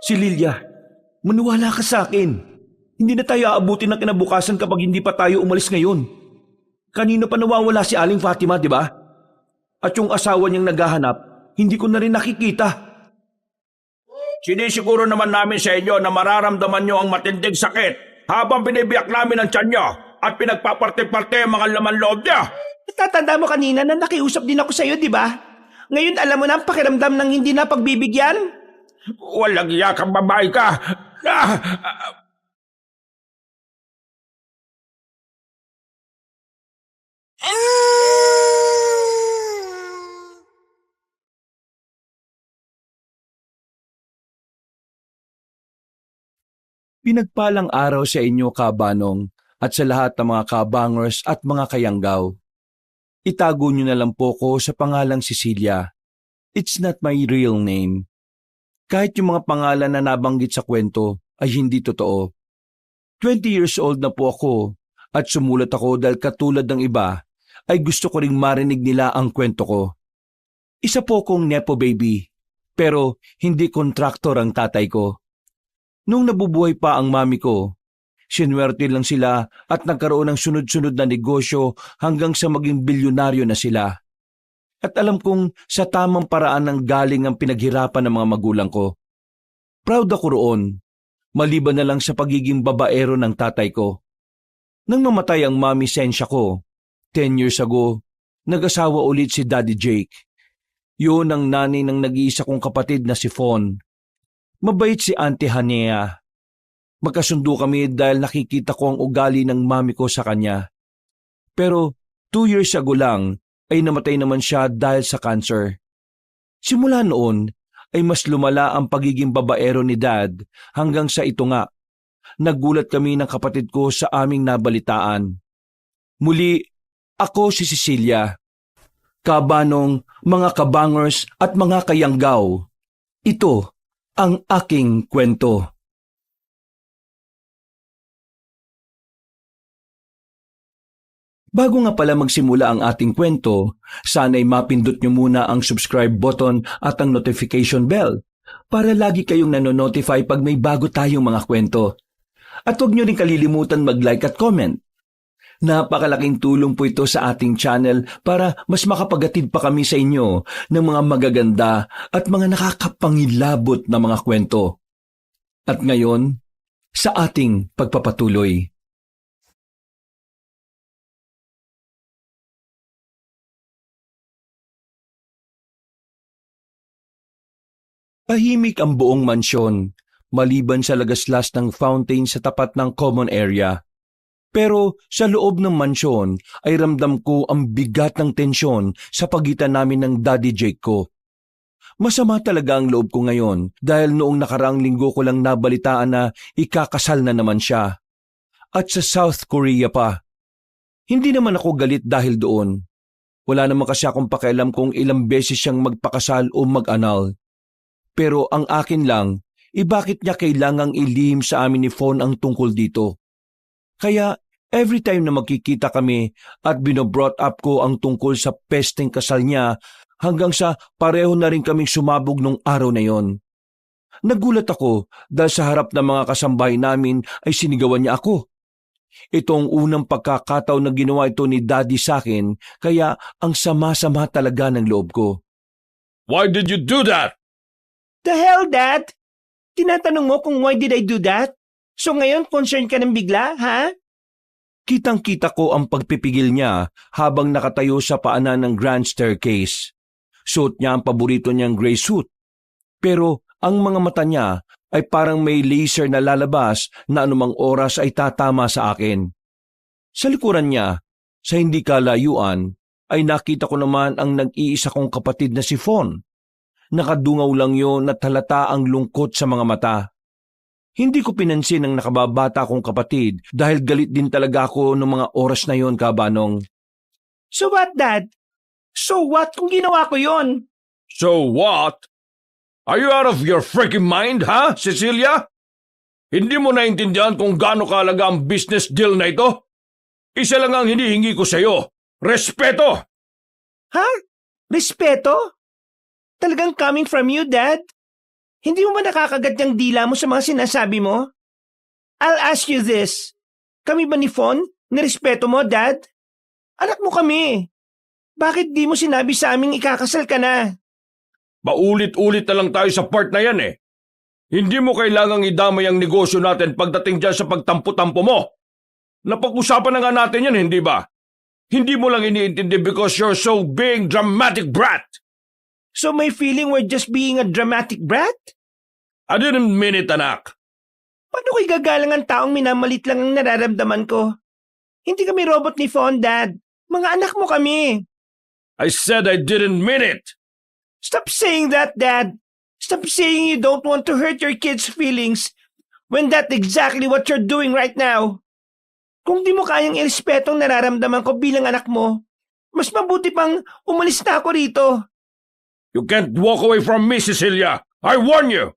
Si Lilia, maniwala ka sa akin. Hindi na tayo aabutin ng kinabukasan kapag hindi pa tayo umalis ngayon. Kanino pa nawawala si Aling Fatima, di ba? At yung asawa niyang naghahanap, hindi ko na rin nakikita. Sinisiguro naman namin sa inyo na mararamdaman nyo ang matinding sakit habang binibiyak namin ang tiyan nyo at pinagpaparte-parte ang mga laman loob niya. Tatanda mo kanina na nakiusap din ako sa'yo, di ba? Ngayon alam mo na ang pakiramdam ng hindi na pagbibigyan? Walang iyakang babae ka. Ah! Pinagpalang araw sa inyo, Kabanong, at sa lahat ng mga kabangers at mga kayanggaw. Itago niyo na lang po ko sa pangalang Cecilia. It's not my real name. Kahit yung mga pangalan na nabanggit sa kwento ay hindi totoo. 20 years old na po ako at sumulat ako dahil katulad ng iba ay gusto ko ring marinig nila ang kwento ko. Isa po kong nepo baby, pero hindi kontraktor ang tatay ko. Nung nabubuhay pa ang mami ko, sinwerte lang sila at nagkaroon ng sunod-sunod na negosyo hanggang sa maging bilyonaryo na sila. At alam kong sa tamang paraan ng galing ang pinaghirapan ng mga magulang ko. Proud ako roon, maliban na lang sa pagiging babaero ng tatay ko. Nang mamatay ang mami Sensya ko, 10 years ago, nag-asawa ulit si Daddy Jake. Yun ang nanay ng nag-iisa kong kapatid na si Fawn. Mabait si Auntie Hanea. Magkasundo kami dahil nakikita ko ang ugali ng mami ko sa kanya. Pero 2 years ago lang ay namatay naman siya dahil sa cancer. Simula noon ay mas lumala ang pagiging babaero ni Dad hanggang sa ito nga. Nagulat kami ng kapatid ko sa aming nabalitaan. Muli, ako si Cecilia. Kabanong, mga kabangers at mga kayanggaw. Ito ang aking kwento. Bago nga pala magsimula ang ating kwento, sana'y mapindot nyo muna ang subscribe button at ang notification bell para lagi kayong nanonotify pag may bago tayong mga kwento. At huwag nyo rin kalilimutan mag-like at comment. Napakalaking tulong po ito sa ating channel para mas makapagatid pa kami sa inyo ng mga magaganda at mga nakakapangilabot na mga kwento. At ngayon, sa ating pagpapatuloy. Tahimik ang buong mansyon, maliban sa lagaslas ng fountain sa tapat ng common area. Pero sa loob ng mansyon ay ramdam ko ang bigat ng tensyon sa pagitan namin ng Daddy Jake ko. Masama talaga ang loob ko ngayon dahil noong nakaraang linggo ko lang nabalitaan na ikakasal na naman siya. At sa South Korea pa. Hindi naman ako galit dahil doon. Wala naman kasi akong pakialam kung ilang beses siyang magpakasal o mag-anal. Pero ang akin lang, bakit niya kailangang ilihim sa amin ni Fawn ang tungkol dito? Kaya every time na magkikita kami at binobrought up ko ang tungkol sa pesteng kasal niya hanggang sa pareho na rin kaming sumabog nung araw na yon. Nagulat ako dahil sa harap ng mga kasambahay namin ay sinigawan niya ako. Ito ang unang pagkakataon na ginawa ito ni Daddy sa akin kaya ang sama-sama talaga ng loob ko. Why did you do that? The hell, Dad? Tinatanong mo kung why did I do that? So ngayon concerned ka ng bigla, ha? Kitang-kita ko ang pagpipigil niya habang nakatayo sa paanan ng grand staircase. Suot niya ang paborito niyang gray suit. Pero ang mga mata niya ay parang may laser na lalabas na anumang oras ay tatama sa akin. Sa likuran niya, sa hindi kalayuan, ay nakita ko naman ang nag-iisa kong kapatid na si Fawn. Nakadungaw lang yun at halata ang lungkot sa mga mata. Hindi ko pinansin ang nakababata kong kapatid dahil galit din talaga ako noong mga oras na yon, Kabanong. So what, Dad? So what kung ginawa ko yon? So what? Are you out of your freaking mind, ha, Cecilia? Hindi mo naintindihan kung gaano kahalaga ang business deal na ito? Isa lang ang hinihingi ko sa'yo. Respeto! Ha? Respeto? Talagang coming from you, Dad? Hindi mo ba nakakagat yung dila mo sa mga sinasabi mo? I'll ask you this. Kami ba ni Fawn? Nirespeto mo, Dad? Anak mo kami. Bakit di mo sinabi sa aming ikakasal ka na? Paulit-ulit na lang tayo sa part na yan eh. Hindi mo kailangang idamay ang negosyo natin pagdating dyan sa pagtampo-tampo mo. Napag-usapan na nga natin yan, hindi ba? Hindi mo lang iniintindi because you're so being dramatic brat. So may feeling we're just being a dramatic brat? I didn't mean it, anak. Paano ko'y gagalang ang taong minamalit lang ang nararamdaman ko? Hindi kami robot ni Fawn, Dad. Mga anak mo kami. I said I didn't mean it. Stop saying that, Dad. Stop saying you don't want to hurt your kids' feelings when that's exactly what you're doing right now. Kung di mo kayang irespeto ang nararamdaman ko bilang anak mo, mas mabuti pang umalis na ako rito. You can't walk away from me, Cecilia. I warn you.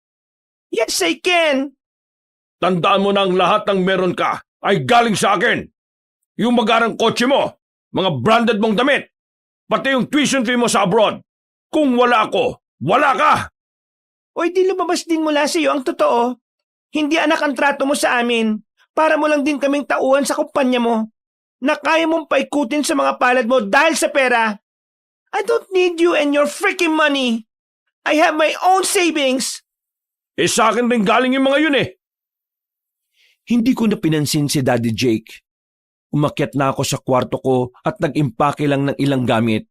Yes, I can. Tandaan mo na ang lahat ng meron ka ay galing sa akin. Yung magarang kotse mo, mga branded mong damit, pati yung tuition fee mo sa abroad. Kung wala ako, wala ka! O di lumabas din mula sa iyo ang totoo. Hindi anak ang trato mo sa amin. Para mo lang din kaming tauhan sa kumpanya mo na kaya mong paikutin sa mga palad mo dahil sa pera. I don't need you and your freaking money. I have my own savings. Eh sa akin rin galing yung mga yun eh. Hindi ko na pinansin si Daddy Jake. Umakyat na ako sa kwarto ko at nag-impake lang ng ilang gamit.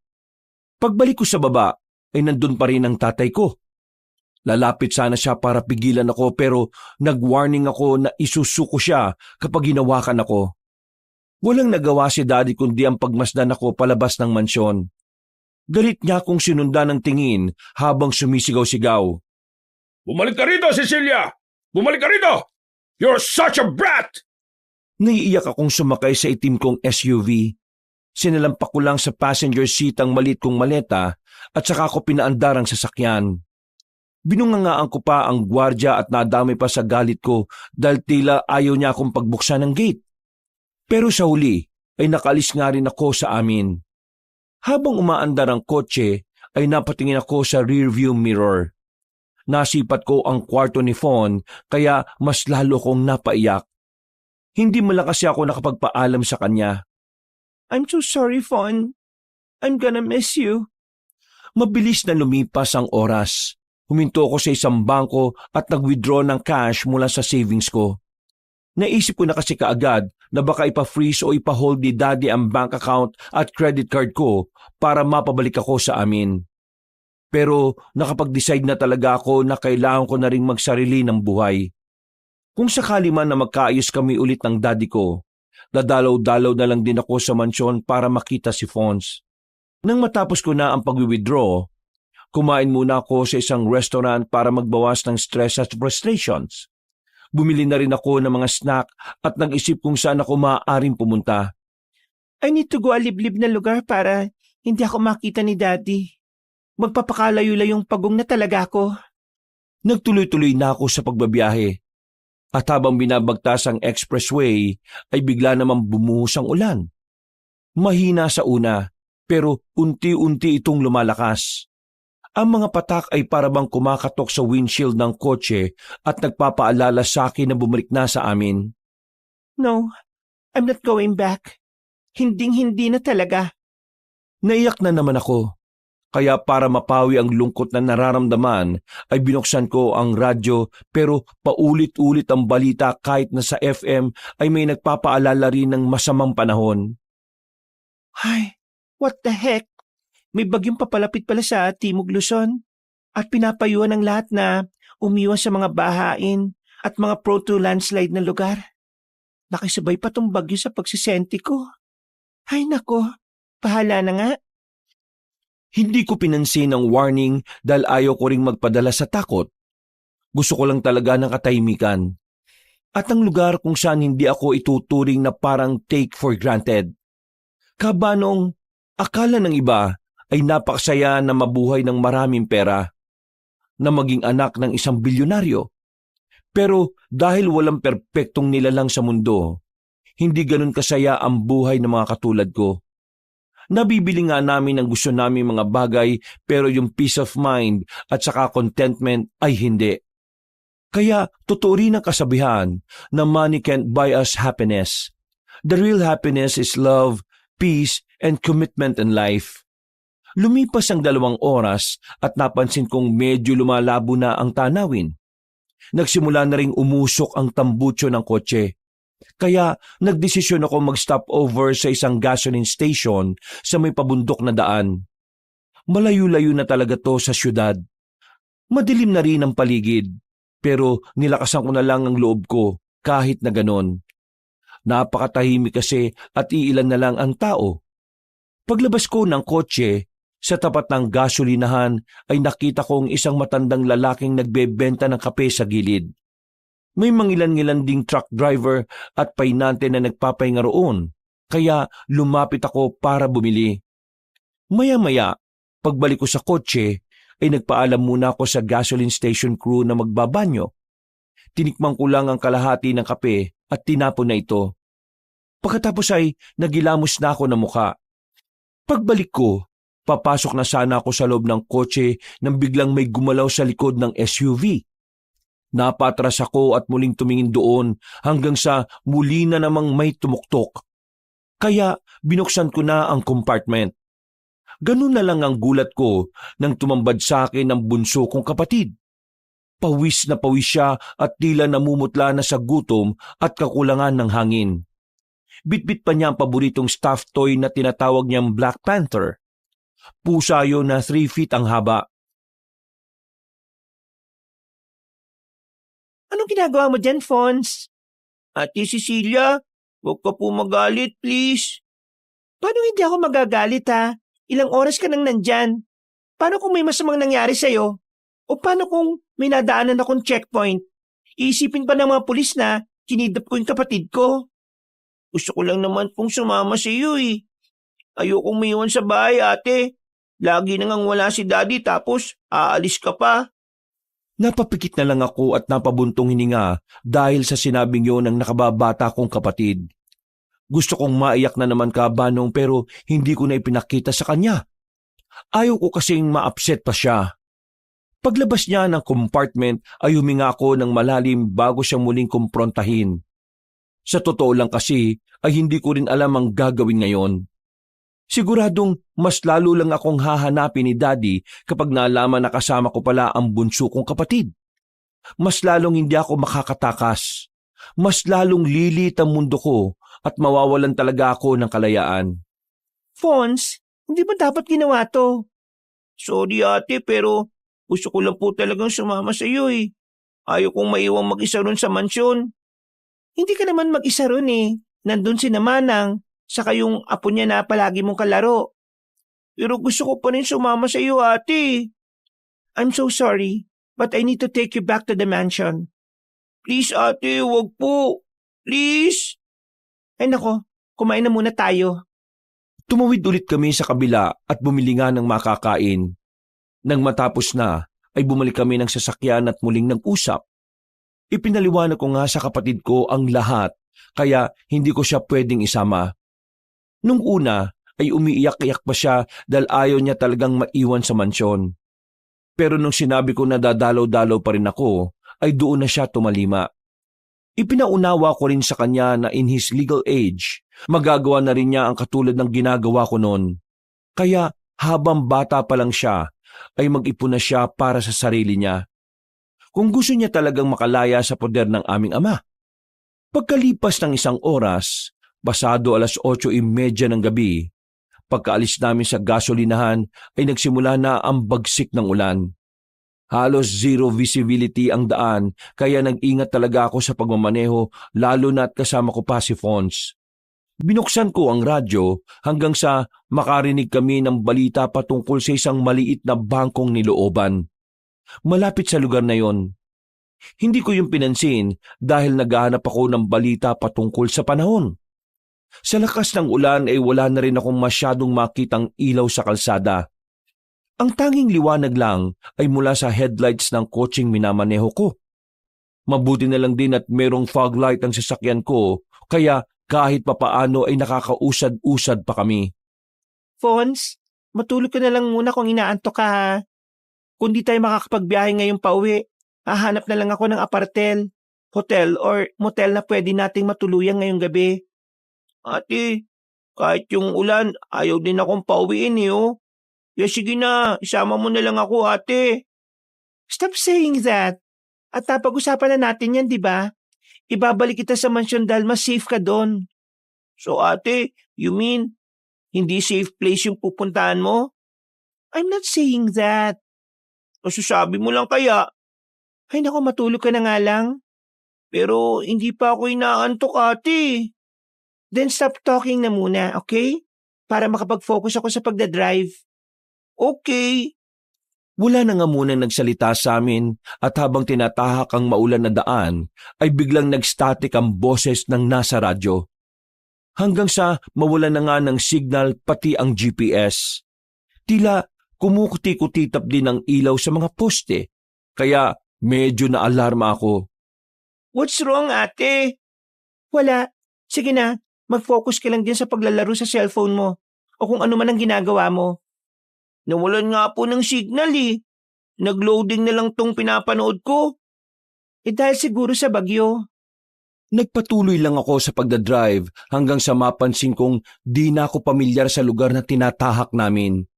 Pagbalik ko sa baba, ay nandun pa rin ang tatay ko. Lalapit sana siya para pigilan ako pero nag-warning ako na isusuko siya kapag hinawakan ako. Walang nagawa si Daddy kundi ang pagmasdan ako palabas ng mansyon. Galit niya akong sinundan ng tingin habang sumisigaw-sigaw. Bumalik ka rito, Cecilia! Bumalik ka rito! You're such a brat! Naiiyak akong sumakay sa itim kong SUV. Sinalampak ko lang sa passenger seat ang malit kong maleta at saka ako pinaandar ang sasakyan. Binungangaan ko pa ang gwardya at nadami pa sa galit ko dahil tila ayaw niya akong pagbuksan ng gate. Pero sa huli ay nakaalis nga rin ako sa amin. Habang umaandar ang kotse ay napatingin ako sa rearview mirror. Nasipat ko ang kwarto ni Fawn kaya mas lalo kong napaiyak. Hindi mo lang kasi ako nakapagpaalam sa kanya. I'm so sorry, Fawn. I'm gonna miss you. Mabilis na lumipas ang oras. Huminto ako sa isang bangko at nag-withdraw ng cash mula sa savings ko. Naisip ko na kasi kaagad na baka ipa-freeze o ipa-hold ni Daddy ang bank account at credit card ko para mapabalik ako sa amin. Pero nakapag-decide na talaga ako na kailangan ko na ring magsarili ng buhay. Kung sakali man na magkaayos kami ulit ng daddy ko, dadalaw-dalaw na lang din ako sa mansyon para makita si Fons. Nang matapos ko na ang pag-withdraw, kumain muna ako sa isang restaurant para magbawas ng stress at frustrations. Bumili na rin ako ng mga snack at nag-isip kung saan ako maaaring pumunta. I need to go a liblib na lugar para hindi ako makita ni Daddy. Magpapakalayo-layong pagong na talaga ako. Nagtuloy-tuloy na ako sa pagbabiyahe. At habang binabagtas ang expressway ay bigla namang bumuhos ang ulan. Mahina sa una pero unti-unti itong lumalakas. Ang mga patak ay parabang kumakatok sa windshield ng kotse at nagpapaalala sa akin na bumalik na sa amin. No, I'm not going back. Hinding-hindi na talaga. Naiyak na naman ako. Kaya para mapawi ang lungkot na nararamdaman ay binuksan ko ang radyo pero paulit-ulit ang balita kahit na sa FM ay may nagpapaalala rin ng masamang panahon. Ay, what the heck? May bagyong papalapit pala sa Timog Luzon at pinapayuhan ng lahat na umiwas sa mga bahain at mga prone to landslide na lugar. Nakisabay pa tong bagyo sa pagsisenti ko. Ay nako, pahala na nga. Hindi ko pinansin ang warning dahil ayaw ko ring magpadala sa takot. Gusto ko lang talaga ng katahimikan. At ang lugar kung saan hindi ako ituturing na parang take for granted. Kabanong akala ng iba ay napakasaya na mabuhay ng maraming pera, na maging anak ng isang bilyonaryo. Pero dahil walang perpektong nilalang sa mundo, hindi ganun kasaya ang buhay ng mga katulad ko. Nabibili nga namin ang gusto namin mga bagay pero yung peace of mind at saka contentment ay hindi. Kaya totoo rin ang kasabihan na money can't buy us happiness. The real happiness is love, peace, and commitment in life. Lumipas ang 2 oras at napansin kong medyo lumalabo na ang tanawin. Nagsimula na ring umusok ang tambucho ng kotse. Kaya nagdesisyon ako mag-stop over sa isang gasoline station sa may pabundok na daan. Malayo-layo na talaga to sa syudad. Madilim na rin ang paligid, pero nilakasan ko na lang ang loob ko kahit na ganon. Napakatahimik kasi at iilan na lang ang tao. Paglabas ko ng kotse, sa tapat ng gasolinahan ay nakita kong isang matandang lalaking nagbebenta ng kape sa gilid. May mangilan-ngilan ding truck driver at painante na nagpapahinga roon, kaya lumapit ako para bumili. Maya-maya, pagbalik ko sa kotse, ay nagpaalam muna ako sa gasoline station crew na magbabanyo. Tinikman ko lang ang kalahati ng kape at tinapon na ito. Pagkatapos ay nagilamos na ako ng muka. Pagbalik ko, papasok na sana ako sa loob ng kotse nang biglang may gumalaw sa likod ng SUV. Napatras ako at muling tumingin doon hanggang sa muli na namang may tumuktok. Kaya binuksan ko na ang compartment. Ganun na lang ang gulat ko nang tumambad sa akin ang bunso kong kapatid. Pawis na pawis siya at tila namumutla na sa gutom at kakulangan ng hangin. Bitbit pa niya ang paboritong stuffed toy na tinatawag niyang Black Panther. Pusa yun na 3 feet ang haba. Anong ginagawa mo dyan, Fons? Ate Cecilia, huwag ka po magalit, please. Paano hindi ako magagalit, ha? Ilang oras ka nang nandyan? Paano kung may masamang nangyari sa'yo? O paano kung may nadaanan akong checkpoint? Iisipin pa ng mga pulis na kinidnap ko yung kapatid ko. Gusto ko lang naman pong sumama sa iyo, eh. Ayokong mayuwan sa bahay, ate. Lagi nang wala si daddy tapos aalis ka pa. Napapikit na lang ako at napabuntong hininga dahil sa sinabing yun ng nakababata kong kapatid. Gusto kong maiyak na naman Banong pero hindi ko na ipinakita sa kanya. Ayaw ko kasing ma-upset pa siya. Paglabas niya ng compartment ay huminga ako ng malalim bago siya muling kumprontahin. Sa totoo lang kasi ay hindi ko rin alam ang gagawin ngayon. Siguradong mas lalo lang akong hahanapin ni Daddy kapag nalaman na kasama ko pala ang bunso kong kapatid. Mas lalong hindi ako makakatakas. Mas lalong lilit ang mundo ko at mawawalan talaga ako ng kalayaan. Fons, hindi ba dapat ginawa to? Sorry ate pero gusto ko lang po talagang sumama sa iyo eh. Ayaw kong maiwang mag-isa ron sa mansyon. Hindi ka naman mag-isa ron eh. Nandun si Namanang, saka yung apo niya na palagi mong kalaro. Pero gusto ko pa rin sumama sa iyo ate. I'm so sorry, but I need to take you back to the mansion. Please ate, wag po. Please. Ay nako, kumain na muna tayo. Tumawid ulit kami sa kabila at bumili nga ng makakain. Nang matapos na, ay bumalik kami ng sasakyan at muling nag-usap. Ipinaliwanag ko nga sa kapatid ko ang lahat, kaya hindi ko siya pwedeng isama. Nung una, ay umiiyak-iyak pa siya dahil ayaw niya talagang maiwan sa mansyon. Pero nung sinabi ko na dadalaw-dalaw pa rin ako, ay doon na siya tumalima. Ipinaunawa ko rin sa kanya na in his legal age, magagawa na rin niya ang katulad ng ginagawa ko noon. Kaya habang bata pa lang siya, ay mag-ipon na siya para sa sarili niya. Kung gusto niya talagang makalaya sa poder ng aming ama. Pagkalipas ng 1 oras, pasado 8:30 ng gabi, pagkaalis namin sa gasolinahan ay nagsimula na ang bagsik ng ulan. Halos zero visibility ang daan kaya nag-ingat talaga ako sa pagmamaneho lalo na at kasama ko pa si Fons. Binuksan ko ang radyo hanggang sa makarinig kami ng balita patungkol sa isang maliit na bangkong nilooban. Malapit sa lugar na yon. Hindi ko yung pinansin dahil naghahanap ako ng balita patungkol sa panahon. Sa lakas ng ulan ay wala na rin akong masyadong makitang ilaw sa kalsada. Ang tanging liwanag lang ay mula sa headlights ng kotseng minamaneho ko. Mabuti na lang din at merong fog light ang sasakyan ko kaya kahit papaano ay nakakausad-usad pa kami. Fons, matulog ka na lang muna kung inaantok ka ha. Kung di tayo makakapagbiyahe ngayong pauwi, hahanap na lang ako ng apartel, hotel or motel na pwede nating matuluyan ngayong gabi. Ate, kahit yung ulan, ayaw din akong pauwiin oh. Sige na, isama mo na lang ako ate. Stop saying that. At napag-usapan na natin yan, di ba? Ibabalik kita sa mansyon dahil mas safe ka doon. So ate, you mean, hindi safe place yung pupuntahan mo? I'm not saying that. Masasabi mo lang kaya. Ay naku, matulog ka na nga lang. Pero hindi pa ako inaantok ate. Then stop talking na muna, okay? Para makapag-focus ako sa pagdadrive. Okay. Wala na nga muna nagsalita sa amin at habang tinatahak ang maulan na daan ay biglang nag-static ang boses ng nasa radyo. Hanggang sa mawala na nga ng signal pati ang GPS. Tila kumukuti-kutitap din ang ilaw sa mga poste, kaya medyo na-alarma ako. What's wrong ate? Wala. Sige na, mag-focus ka lang din sa paglalaro sa cellphone mo o kung ano man ang ginagawa mo. Nawalan nga po ng signal eh. Nag-loading na lang tong pinapanood ko. Dahil siguro sa bagyo. Nagpatuloy lang ako sa pagdadrive hanggang sa mapansin kong di na ako pamilyar sa lugar na tinatahak namin.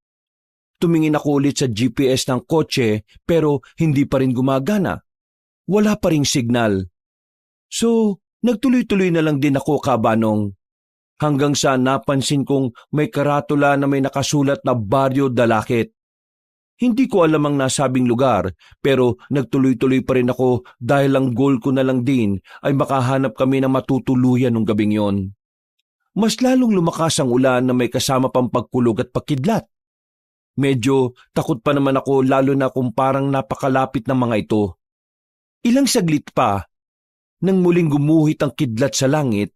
Tumingin ako ulit sa GPS ng kotse pero hindi pa rin gumagana. Wala pa ring signal. So, nagtuloy-tuloy na lang din ako kabanong. Hanggang sa napansin kong may karatula na may nakasulat na Barrio Dalakit. Hindi ko alam ang nasabing lugar pero nagtuloy-tuloy pa rin ako dahil ang goal ko na lang din ay makahanap kami ng matutuluyan ng gabing yon. Mas lalong lumakas ang ulan na may kasama pang pagkulog at pagkidlat. Medyo takot pa naman ako lalo na kung parang napakalapit ng mga ito. Ilang saglit pa, nang muling gumuhit ang kidlat sa langit,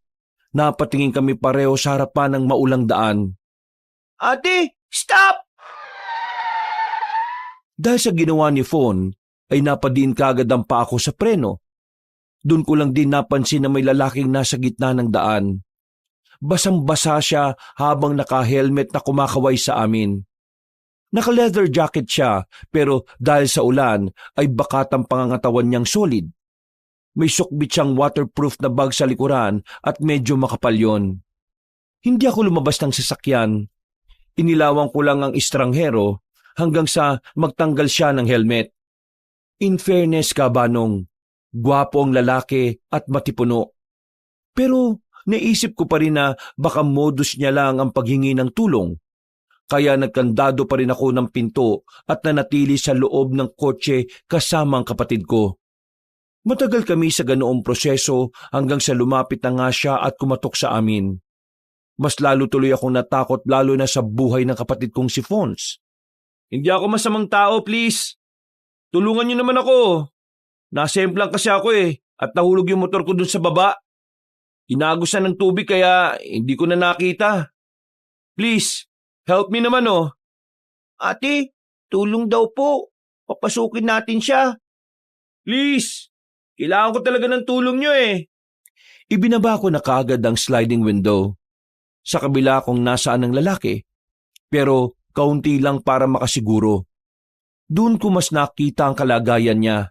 napatingin kami pareho sa harapan ng maulang daan. Ate, stop! Dahil sa ginawa ni Fon, ay napadiin kaagad ang paa ko sa preno. Doon ko lang din napansin na may lalaking nasa gitna ng daan. Basang-basa siya habang naka-helmet na kumakaway sa amin. Naka-leather jacket siya pero dahil sa ulan ay bakat ang pangangatawan niyang solid. May sukbit siyang waterproof na bag sa likuran at medyo makapal yon. Hindi ako lumabas ng sasakyan. Inilawan ko lang ang estranghero hanggang sa magtanggal siya ng helmet. In fairness kabanong, gwapo ang lalaki at matipuno. Pero naisip ko pa rin na baka modus niya lang ang paghingi ng tulong. Kaya nagkandado pa rin ako ng pinto at nanatili sa loob ng kotse kasama ang kapatid ko. Matagal kami sa ganoong proseso hanggang sa lumapit na nga siya at kumatok sa amin. Mas lalo tuloy akong natakot lalo na sa buhay ng kapatid kong si Fons. Hindi ako masamang tao, please. Tulungan niyo naman ako. Nasemplang kasi ako at nahulog yung motor ko dun sa baba. Inagusan ng tubig kaya hindi ko na nakita. Please, help me naman Ate, tulong daw po. Papasukin natin siya. Please, kailangan ko talaga ng tulong niyo Ibinaba ko na kaagad ang sliding window. Sa kabila kung nasaan ang lalaki, pero kaunti lang para makasiguro. Doon ko mas nakita ang kalagayan niya.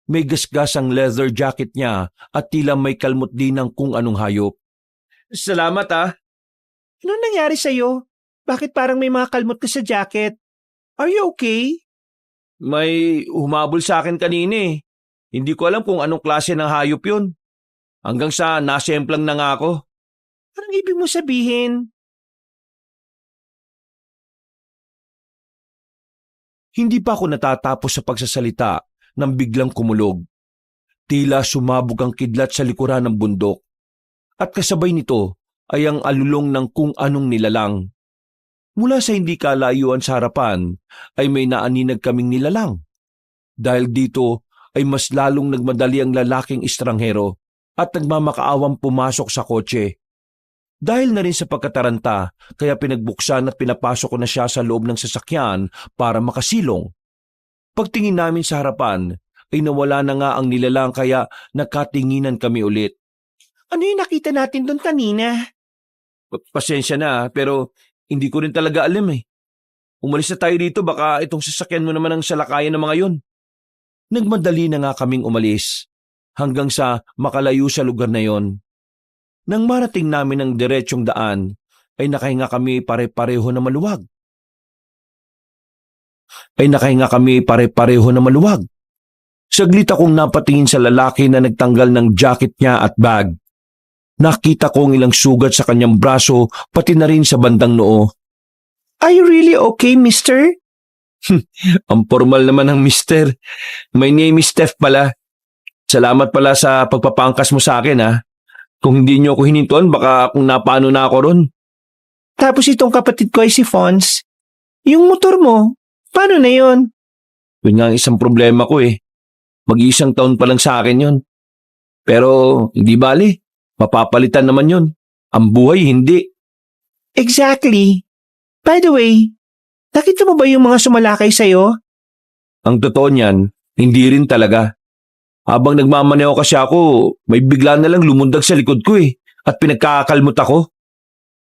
May gasgas ang leather jacket niya at tila may kalmot din ng kung anong hayop. Salamat Ano nangyari sa'yo? Bakit parang may mga kalmot ka sa jacket? Are you okay? May humabol sa akin kanina Hindi ko alam kung anong klase ng hayop yun. Hanggang sa nasemplang na nga ako. Parang ibig mo sabihin? Hindi pa ako natatapos sa pagsasalita nang biglang kumulog. Tila sumabog ang kidlat sa likuran ng bundok. At kasabay nito ay ang alulong ng kung anong nilalang. Mula sa hindi kalayuan sa harapan ay may naaninag kaming nilalang. Dahil dito ay mas lalong nagmadali ang lalaking estranghero at nagmamakaawang pumasok sa kotse. Dahil na rin sa pagkataranta, kaya pinagbuksan at pinapasok ko na siya sa loob ng sasakyan para makasilong. Pagtingin namin sa harapan, ay nawala na nga ang nilalang kaya nakatinginan kami ulit. Ano yung nakita natin doon kanina? Pasensya na pero Hindi ko rin talaga alam eh. Umalis na tayo dito, baka itong sasakyan mo naman ang salakayan ng mga yon. Nagmadali na nga kaming umalis hanggang sa makalayo sa lugar na yon. Nang marating namin ang diretsong daan, ay nakahinga kami pare-pareho na maluwag. Saglit akong napatingin sa lalaki na nagtanggal ng jacket niya at bag. Nakita kong ilang sugat sa kanyang braso pati na rin sa bandang noo. Are you really okay, mister? Ang formal naman ng mister. My name is Steph pala. Salamat pala sa pagpapangkas mo sa akin ha. Kung hindi niyo ako hinintuan, baka kung napano na ako ron. Tapos itong kapatid ko ay si Fons. Yung motor mo, paano na yon? Yun nga ang isang problema ko eh. Mag-iisang taon pa lang sa akin yon. Pero hindi bali, mapapalitan naman yon. Ang buhay hindi. Exactly. By the way, nakita mo ba yung mga sumalakay sa'yo? Ang totoo niyan, hindi rin talaga. Habang nagmamaneho kasi ako, may bigla na lang lumundag sa likod ko eh. At pinagkakakalmot ako.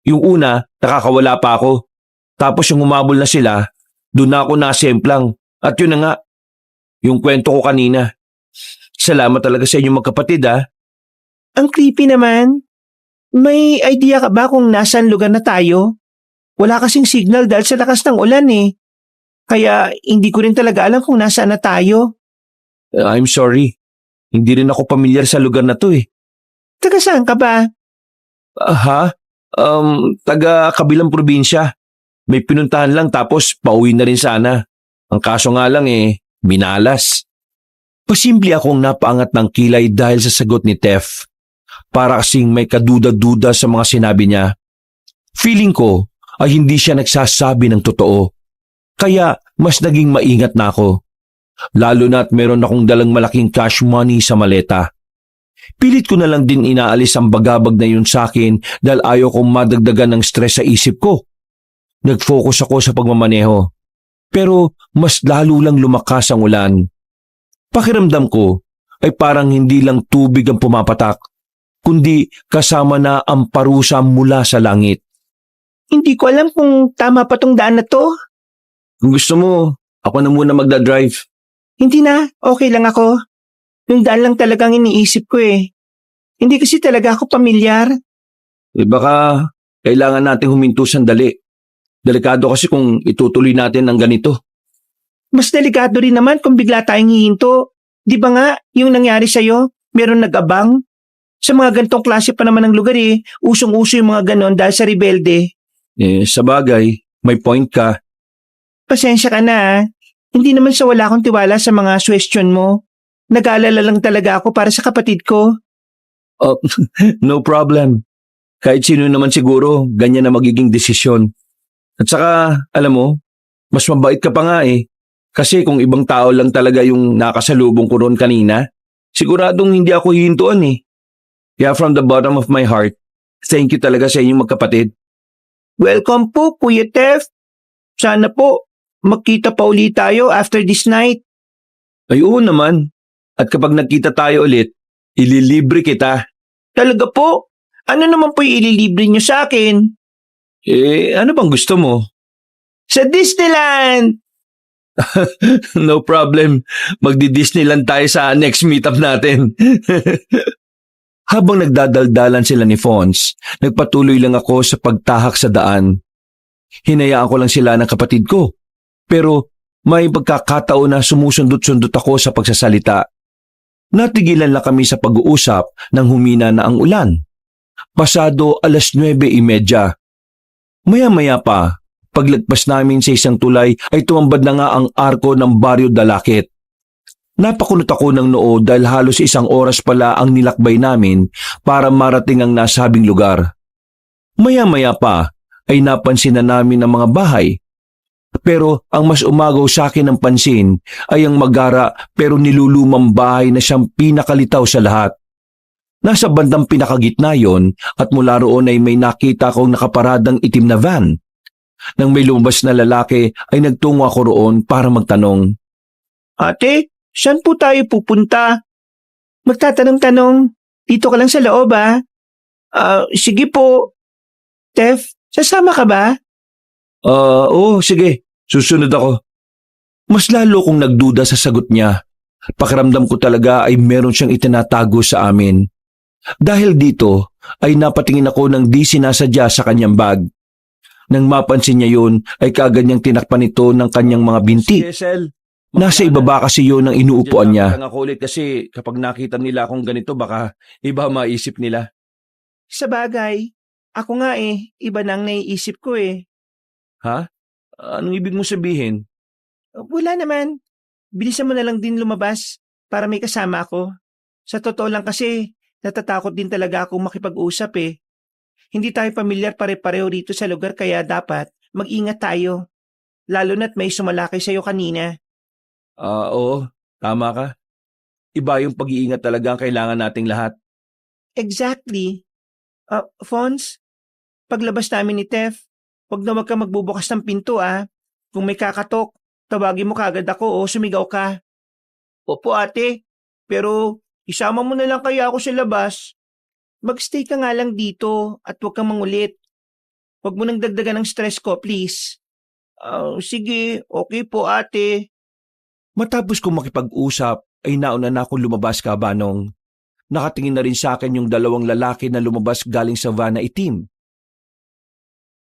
Yung una, nakakawala pa ako. Tapos yung humabol na sila, doon na ako nasemplang. At yun na nga, yung kwento ko kanina. Salamat talaga sa inyong magkapatid ha. Ang creepy naman. May idea ka ba kung nasaan lugar na tayo? Wala kasing signal dahil sa lakas ng ulan eh. Kaya hindi ko rin talaga alam kung nasaan na tayo. I'm sorry. Hindi rin ako pamilyar sa lugar na to eh. Taga saan ka ba? Taga kabilang probinsya. May pinuntahan lang tapos pauwi na rin sana. Ang kaso nga lang eh, minalas. Pasimple akong napaangat ng kilay dahil sa sagot ni Tef. Para kasing may kaduda-duda sa mga sinabi niya. Feeling ko ay hindi siya nagsasabi ng totoo. Kaya mas naging maingat na ako. Lalo na't meron akong dalang malaking cash money sa maleta. Pilit ko na lang din inaalis ang bagabag na yun sa akin dahil ayaw kong madagdagan ng stress sa isip ko. Nag-focus ako sa pagmamaneho. Pero mas lalo lang lumakas ang ulan. Pakiramdam ko ay parang hindi lang tubig ang pumapatak, kundi kasama na ang parusa mula sa langit. Hindi ko alam kung tama pa tong daan na to. Kung gusto mo, ako na muna magdadrive. Hindi na, okay lang ako. Yung daan lang talagang iniisip ko eh. Hindi kasi talaga ako pamilyar. Baka kailangan natin huminto sandali. Delikado kasi kung itutuloy natin ang ganito. Mas delikado rin naman kung bigla tayong hihinto. Di ba nga, yung nangyari sa'yo, meron nag-abang? Sa mga gantong klase pa naman ng lugar eh, usong-uso yung mga ganon dahil sa rebelde. Sa bagay, may point ka. Pasensya ka na ah. Hindi naman sa wala akong tiwala sa mga question mo. Nag-aalala lang talaga ako para sa kapatid ko. Oh, no problem. Kahit sino naman siguro, ganyan na magiging desisyon. At saka, alam mo, mas mabait ka pa nga eh. Kasi kung ibang tao lang talaga yung nakasalubong ko ron kanina, siguradong hindi ako hihintuan eh. Kaya from the bottom of my heart, thank you talaga sa inyong magkapatid. Welcome po, Kuya Tef. Sana po, magkita pa ulit tayo after this night. Ay oo naman. At kapag nagkita tayo ulit, ililibre kita. Talaga po? Ano naman po yung ililibre niyo sa akin? Ano bang gusto mo? Sa Disneyland! No problem. Magdi-Disneyland tayo sa next meetup natin. Habang nagdadaldalan sila ni Fons, nagpatuloy lang ako sa pagtahak sa daan. Hinayaan ko lang sila ng kapatid ko. Pero may pagkakataon na sumusundot-sundot ako sa pagsasalita. Natigilan lang kami sa pag-uusap nang humina na ang ulan. Pasado 9:30. Maya-maya pa, paglagpas namin sa isang tulay ay tumambad na nga ang arko ng Baryo Dalakit. Napakunot ako ng noo dahil halos isang oras pala ang nilakbay namin para marating ang nasabing lugar. Maya-maya pa ay napansin na namin ang mga bahay. Pero ang mas umagaw sa akin ng pansin ay ang magara pero nilulumang bahay na siyang pinakalitaw sa lahat. Nasa bandang pinakagitna yon at mula roon ay may nakita akong nakaparadang itim na van. Nang may lumabas na lalaki ay nagtungo ako roon para magtanong. Ate, saan po tayo pupunta? Magtatanong-tanong. Dito ka lang sa loob ah. Sige po. Tef, sasama ka ba? Oo, sige. Susunod ako. Mas lalo kong nagduda sa sagot niya. Pakiramdam ko talaga ay meron siyang itinatago sa amin. Dahil dito ay napatingin ako ng di sinasadya sa kanyang bag. Nang mapansin niya yun ay kaagad niyang tinakpan ito ng kanyang mga binti. Nasa ibaba kasi yun ang inuupuan niya. Diyan ako ulit kasi kapag nakita nila akong ganito baka iba maisip nila. Sa bagay, ako nga iba nang naiisip ko eh. Ha? Anong ibig mo sabihin? Wala naman. Bilisan mo na lang din lumabas para may kasama ako. Sa totoo lang kasi, natatakot din talaga akong makipag-usap eh. Hindi tayo pamilyar pare-pareho rito sa lugar kaya dapat mag-ingat tayo. Lalo na't may sumalakay sa'yo kanina. Oo, tama ka. Iba yung pag-iingat talaga ang kailangan nating lahat. Exactly. Fons, paglabas namin ni Tef, wag na wag ka magbubukas ng pinto ah. Kung may kakatok, tawagin mo kagad ako o sumigaw ka. Opo ate, pero isama mo na lang kaya ako sa labas. Magstay ka nga lang dito at huwag kang mangulit. Huwag mo nang dagdagan ng stress ko, please. Sige, okay po ate. Matapos kong makipag-usap ay nauna na akong lumabas, Kabanong. Nakatingin na rin sa akin yung dalawang lalaki na lumabas galing sa van na itim.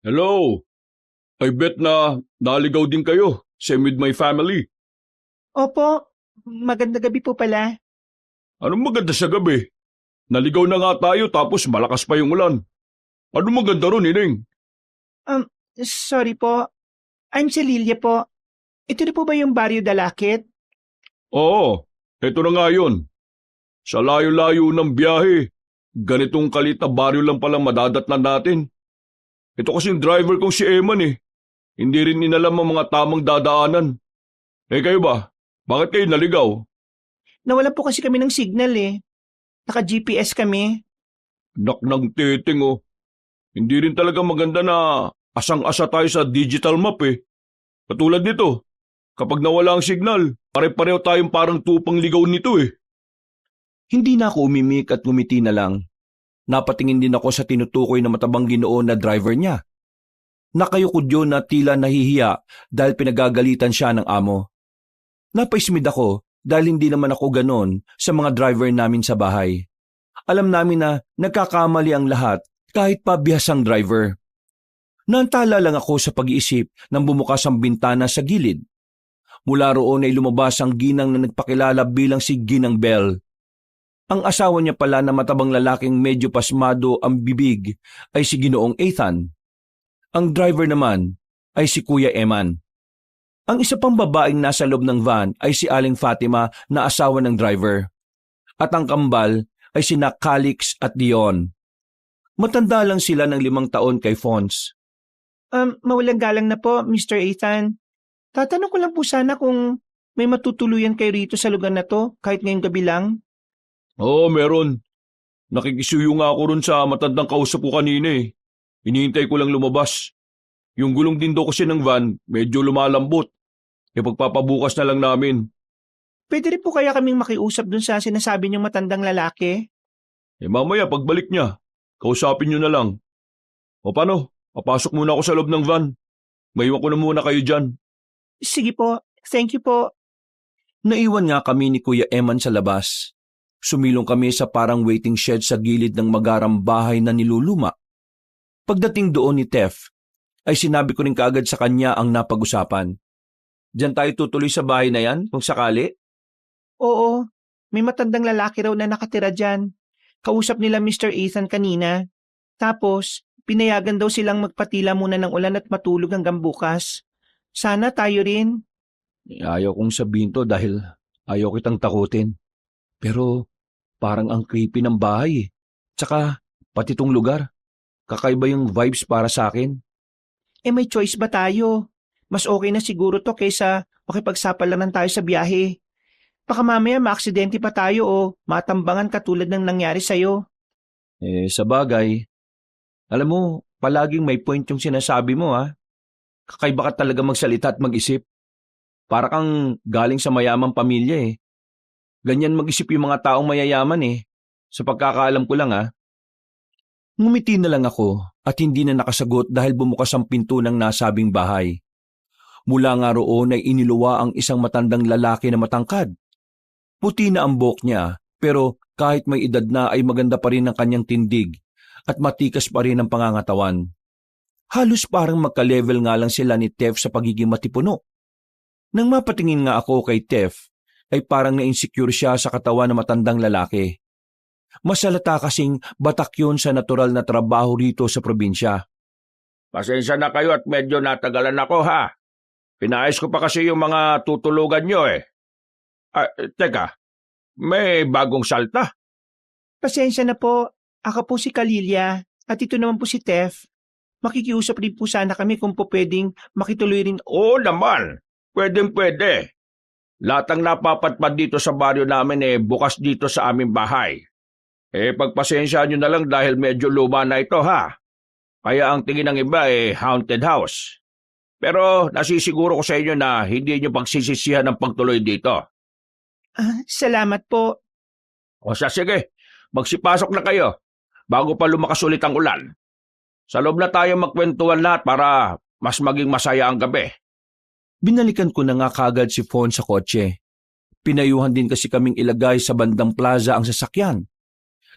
Hello! I bet na naligaw din kayo. Same with my family. Opo, maganda gabi po pala. Anong maganda sa gabi? Naligaw na nga tayo tapos malakas pa yung ulan. Anong maganda ron, Ining? Sorry po. I'm si Lilia po. Ito na po ba yung Barrio Dalakit? Oo, eto na nga yun. Sa layo-layo ng biyahe, ganitong kalit na baryo lang palang madadatnan natin. Ito kasing driver kong si Eman eh. Hindi rin inalam ang mga tamang dadaanan. Eh kayo ba? Bakit kayo naligaw? Nawalan po kasi kami ng signal eh. Naka-GPS kami. Nak ng titing oh. Hindi rin talaga maganda na asang-asa tayo sa digital map eh. Katulad nito, kapag nawala ang signal, pare-pareho tayong parang tupang ligaw nito eh. Hindi na ako umimik at ngumiti na lang. Napatingin din ako sa tinutukoy na matabang Ginoo na driver niya. Nakayukod yun na tila nahihiya dahil pinagagalitan siya ng amo. Napaismid ako dahil hindi naman ako ganon sa mga driver namin sa bahay. Alam namin na nagkakamali ang lahat kahit pa bihasang driver. Naantala lang ako sa pag-iisip nang bumukas ang bintana sa gilid. Mula roon ay lumabas ang ginang na nagpakilala bilang si Ginang Bell. Ang asawa niya pala na matabang lalaking medyo pasmado ang bibig ay si Ginoong Ethan. Ang driver naman ay si Kuya Eman. Ang isa pang babaeng nasa loob ng van ay si Aling Fatima na asawa ng driver. At ang kambal ay sina Calix at Dion. Matanda lang sila ng 5 taon kay Fons. Mawalang galang na po, Mr. Ethan. Tatanong ko lang po sana kung may matutuluyan kayo rito sa lugar na to kahit ngayong gabi lang. Oo, meron. Nakikisuyo nga ako ron sa matandang kausap ko kanina eh. Hinihintay ko lang lumabas. Yung gulong din daw kasi ng van, medyo lumalambot. E pagpapabukas na lang namin. Pwede rin po kaya kaming makiusap dun sa sinasabi niyong matandang lalaki? Eh mamaya pagbalik niya, kausapin niyo na lang. O paano? Papasok muna ako sa loob ng van. Maiwan ko na muna kayo dyan. Sige po, thank you po. Naiwan nga kami ni Kuya Eman sa labas. Sumilong kami sa parang waiting shed sa gilid ng magarang bahay na niluluma. Pagdating doon ni Tef, ay sinabi ko rin kaagad sa kanya ang napag-usapan. Diyan tayo tutuloy sa bahay na yan kung sakali? Oo, may matandang lalaki raw na nakatira dyan. Kausap nila Mr. Ethan kanina. Tapos, pinayagan daw silang magpatila muna ng ulan at matulog hanggang bukas. Sana tayo rin. Ayaw kong sabihin to dahil ayaw kitang takutin. Pero parang ang creepy ng bahay eh. Tsaka pati tong lugar. Kakaiba yung vibes para sa akin. May choice ba tayo? Mas okay na siguro to kaysa makipagsapalaran tayo sa biyahe. Baka mamaya maaksidente pa tayo o matambangan katulad ng nangyari sa'yo. Sa bagay, alam mo, palaging may point yung sinasabi mo ha. Kakaiba ka talaga magsalita at mag-isip. Para kang galing sa mayamang pamilya eh. Ganyan mag-isip yung mga taong mayayaman eh. Sa pagkakaalam ko lang ha. Ngumiti na lang ako at hindi na nakasagot dahil bumukas ang pinto ng nasabing bahay. Mula nga roon ay iniluwa ang isang matandang lalaki na matangkad. Puti na ang buhok niya, pero kahit may edad na ay maganda pa rin ang kanyang tindig at matikas pa rin ang pangangatawan. Halos parang magka-level nga lang sila ni Tef sa pagiging matipuno. Nang mapatingin nga ako kay Tef, ay parang na-insecure siya sa katawan ng matandang lalaki. Masalata kasing batak yun sa natural na trabaho rito sa probinsya. Pasensya na kayo at medyo natagalan ako ha. Pinayos ko pa kasi yung mga tutulugan nyo eh. Teka, may bagong salta? Pasensya na po. Ako po si Kalilia at ito naman po si Tef. Makikiusap rin po sana kami kung po pwedeng makituloy rin. Oo naman, pwede. Lahat ang napapatpad dito sa baryo namin bukas dito sa aming bahay. Pagpasensya nyo na lang dahil medyo luma na ito ha. Kaya ang tingin ng iba haunted house. Pero nasisiguro ko sa inyo na hindi nyo pagsisisihan ng pagtuloy dito. Salamat po. O sige, magsipasok na kayo bago pa lumakas ulit ang ulan. Sa loob na tayo magkwentuhan lahat para mas maging masaya ang gabi. Binalikan ko na nga kagad si Fon sa kotse. Pinayuhan din kasi kaming ilagay sa bandang plaza ang sasakyan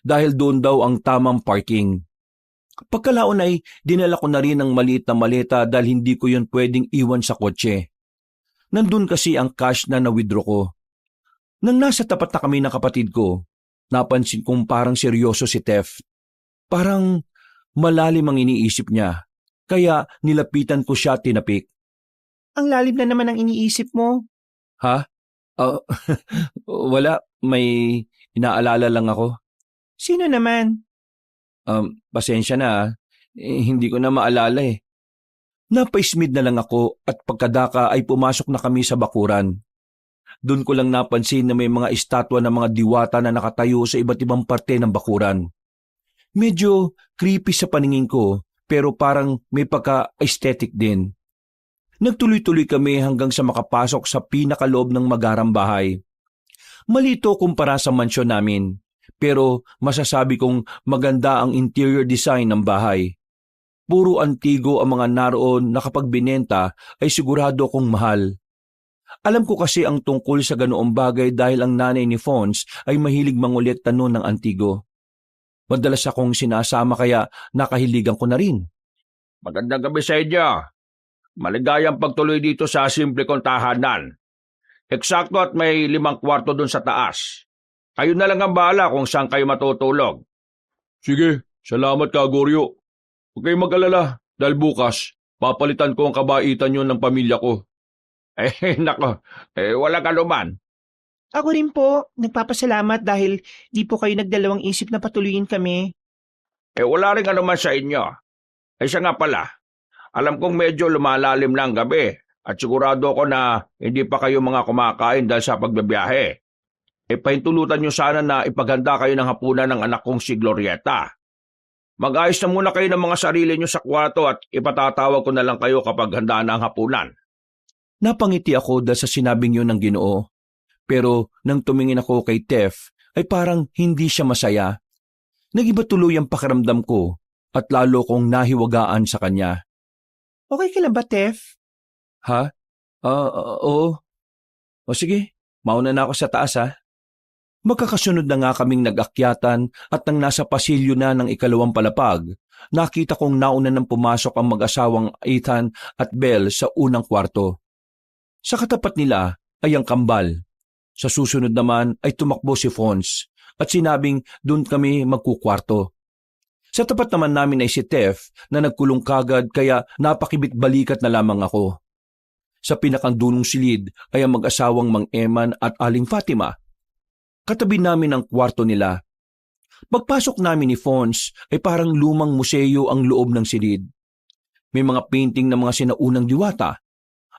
dahil doon daw ang tamang parking. Pagkalaon ay dinala ko na rin ang maliit na maleta dahil hindi ko yun pwedeng iwan sa kotse. Nandun kasi ang cash na na-withdraw ko. Nang nasa tapat na kami ng kapatid ko, napansin kong parang seryoso si Tef. Parang malalim ang iniisip niya, kaya nilapitan ko siya tinapik. Ang lalim na naman ang iniisip mo. Ha? Wala, may inaalala lang ako. Sino naman? Pasensya na, hindi ko na maalala eh. Napaismid na lang ako at pagkadaka ay pumasok na kami sa bakuran. Doon ko lang napansin na may mga estatwa ng mga diwata na nakatayo sa iba't ibang parte ng bakuran. Medyo creepy sa paningin ko pero parang may pagka-aesthetic din. Nagtuloy-tuloy kami hanggang sa makapasok sa pinakaloob ng magarang bahay. Malito kumpara sa mansyon namin, pero masasabi kong maganda ang interior design ng bahay. Puro antigo ang mga naroon na kapag binenta ay sigurado kong mahal. Alam ko kasi ang tungkol sa ganoong bagay dahil ang nanay ni Fons ay mahilig mangolekta noon ng antigo. Madalas akong sinasama kaya nakahiligan ko na rin. Magandang gabi sa inyo. Maligayang pagtuloy dito sa simple kong tahanan. Eksakto at may 5 kwarto dun sa taas. Kayo na lang ang bahala kung saan kayo matutulog. Sige, salamat ka, Goryo. Huwag kayong mag-alala dahil bukas papalitan ko ang kabaitan nyo ng pamilya ko. Nako, wala ka naman. Ako rin po. Nagpapasalamat dahil di po kayo nagdalawang isip na patuloyin kami. Wala rin naman sa inyo. Siya nga pala. Alam kong medyo lumalalim na ang gabi at sigurado ko na hindi pa kayo mga kumakain dahil sa pagbabiyahe. Pahintulutan nyo sana na ipaghanda kayo ng hapunan ng anak kong si Glorieta. Mag-ayos na muna kayo ng mga sarili nyo sa kwarto at ipatatawag ko na lang kayo kapag handa na ang hapunan. Napangiti ako dahil sa sinabing yun ng Ginoo. Pero nang tumingin ako kay Tef ay parang hindi siya masaya. Nagiba tuloy ang pakiramdam ko at lalo kong nahiwagaan sa kanya. Okay ka lang ba, Tef? Ha? Oo. O sige, mauna na ako sa taas ha. Magkakasunod na nga kaming nag-akyatan at nang nasa pasilyo na ng 2 palapag, nakita kong nauna nang pumasok ang mag-asawang Ethan at Belle sa unang kwarto. Sa katapat nila ay ang kambal. Sa susunod naman ay tumakbo si Fons at sinabing doon kami magkukwarto. Sa tapat naman namin ay si Tef na nagkulong kagad kaya napakibit-balikat na lamang ako. Sa pinakandunong silid ay ang mag-asawang Mang Eman at Aling Fatima. Katabi namin ang kwarto nila. Pagpasok namin ni Fons ay parang lumang museo ang loob ng silid. May mga painting ng mga sinaunang diwata,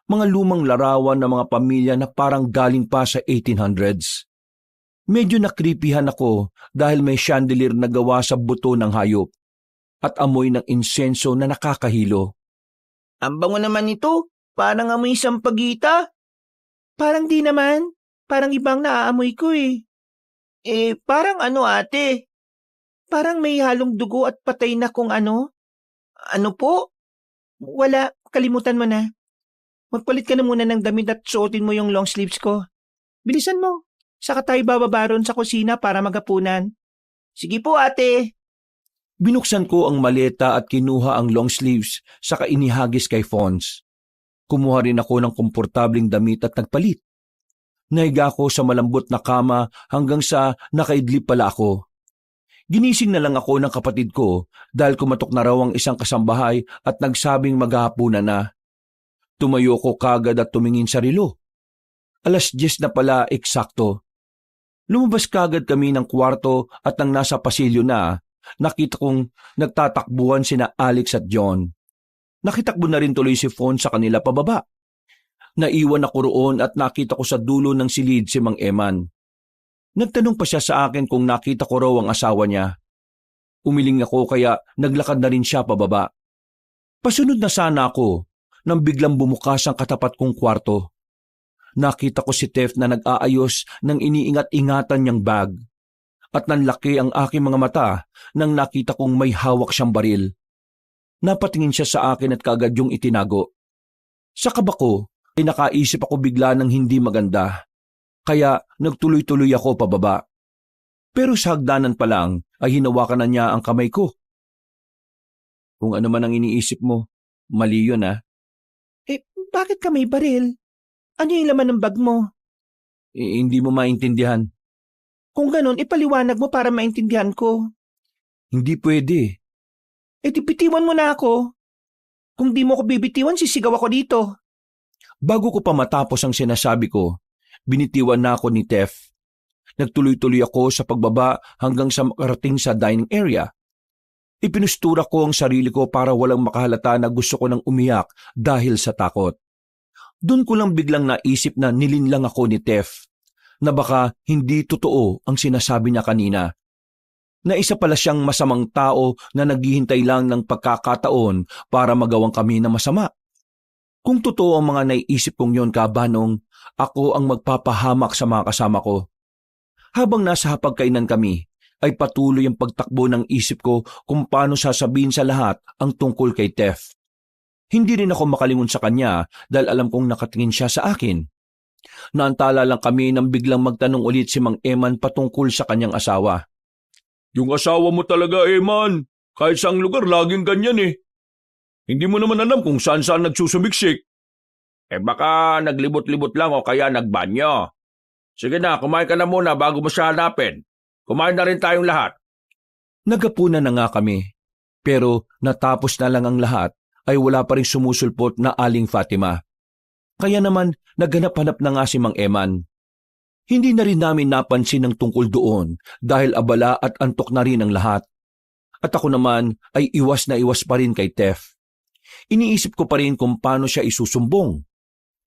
mga lumang larawan ng mga pamilya na parang galing pa sa 1800s. Medyo nakripihan ako dahil may chandelier na gawa sa buto ng hayop at amoy ng insenso na nakakahilo. Ang bango naman ito. Parang amoy sampagita. Parang di naman. Parang ibang naaamoy ko eh. Parang ano ate? Parang may halong dugo at patay na kung ano? Ano po? Wala, kalimutan mo na. Magpalit ka na muna ng damit at suotin mo yung long sleeves ko. Bilisan mo. Saka tayo bababa ron sa kusina para maghapunan. Sige po, ate. Binuksan ko ang maleta at kinuha ang long sleeves saka inihagis kay Fons. Kumuha rin ako ng komportabling damit at nagpalit. Nahiga ako sa malambot na kama hanggang sa nakaidlip pala ako. Ginising na lang ako ng kapatid ko dahil kumatok na raw ang isang kasambahay at nagsabing maghahapunan na. Tumayo ko kagad at tumingin sa relo. 10:00 na pala eksakto. Lumabas kagad kami ng kwarto at nang nasa pasilyo na, nakita kong nagtatakbuhan sina Alex at John. Nakitakbo na rin tuloy si Fon sa kanila pababa. Naiwan ako roon at nakita ko sa dulo ng silid si Mang Eman. Nagtanong pa siya sa akin kung nakita ko raw ang asawa niya. Umiling ako kaya naglakad na rin siya pababa. Pasunod na sana ako nang biglang bumukas ang katapat kong kwarto. Nakita ko si Tef na nag-aayos ng iniingat-ingatan niyang bag. At nanlaki ang aking mga mata nang nakita kong may hawak siyang baril. Napatingin siya sa akin at kaagad yung itinago. Sa kaba ko ay nakaisip ako bigla ng hindi maganda. Kaya nagtuloy-tuloy ako pababa. Pero sa hagdanan pa lang ay hinawakan na niya ang kamay ko. Kung ano man ang iniisip mo, mali yun ah. Bakit ka may baril? Ano yung laman ng bag mo? Hindi mo maintindihan. Kung ganon, ipaliwanag mo para maintindihan ko. Hindi pwede. Di bitiwan mo na ako. Kung di mo ko bibitiwan, sisigaw ako dito. Bago ko pa matapos ang sinasabi ko, binitiwan na ako ni Tef. Nagtuloy-tuloy ako sa pagbaba hanggang sa makarating sa dining area. Ipinustura ko ang sarili ko para walang makahalata na gusto ko nang umiyak dahil sa takot. Doon ko lang biglang naisip na nilinlang ako ni Tef, na baka hindi totoo ang sinasabi niya kanina. Na isa pala siyang masamang tao na naghihintay lang ng pagkakataon para magawang kami na masama. Kung totoo ang mga naiisip kong yon, Kabanong, ako ang magpapahamak sa mga kasama ko. Habang nasa hapagkainan kami, ay patuloy ang pagtakbo ng isip ko kung paano sasabihin sa lahat ang tungkol kay Tef. Hindi rin ako makalingon sa kanya dahil alam kong nakatingin siya sa akin. Naantala lang kami nang biglang magtanong ulit si Mang Eman patungkol sa kanyang asawa. Yung asawa mo talaga, Eman. Kahit saang lugar, laging ganyan eh. Hindi mo naman alam kung saan-saan nagsusumiksik. Baka naglibot-libot lang o kaya nagbanyo. Sige na, kumain ka na muna bago mo siya hanapin. Kumain na rin tayong lahat. Nagapunan na nga kami. Pero natapos na lang ang lahat ay wala pa rin sumusulpot na Aling Fatima. Kaya naman naghanap-hanap na nga si Mang Eman. Hindi na rin namin napansin ang tungkol doon dahil abala at antok na rin ang lahat. At ako naman ay iwas na iwas pa rin kay Tef. Iniisip ko pa rin kung paano siya isusumbong.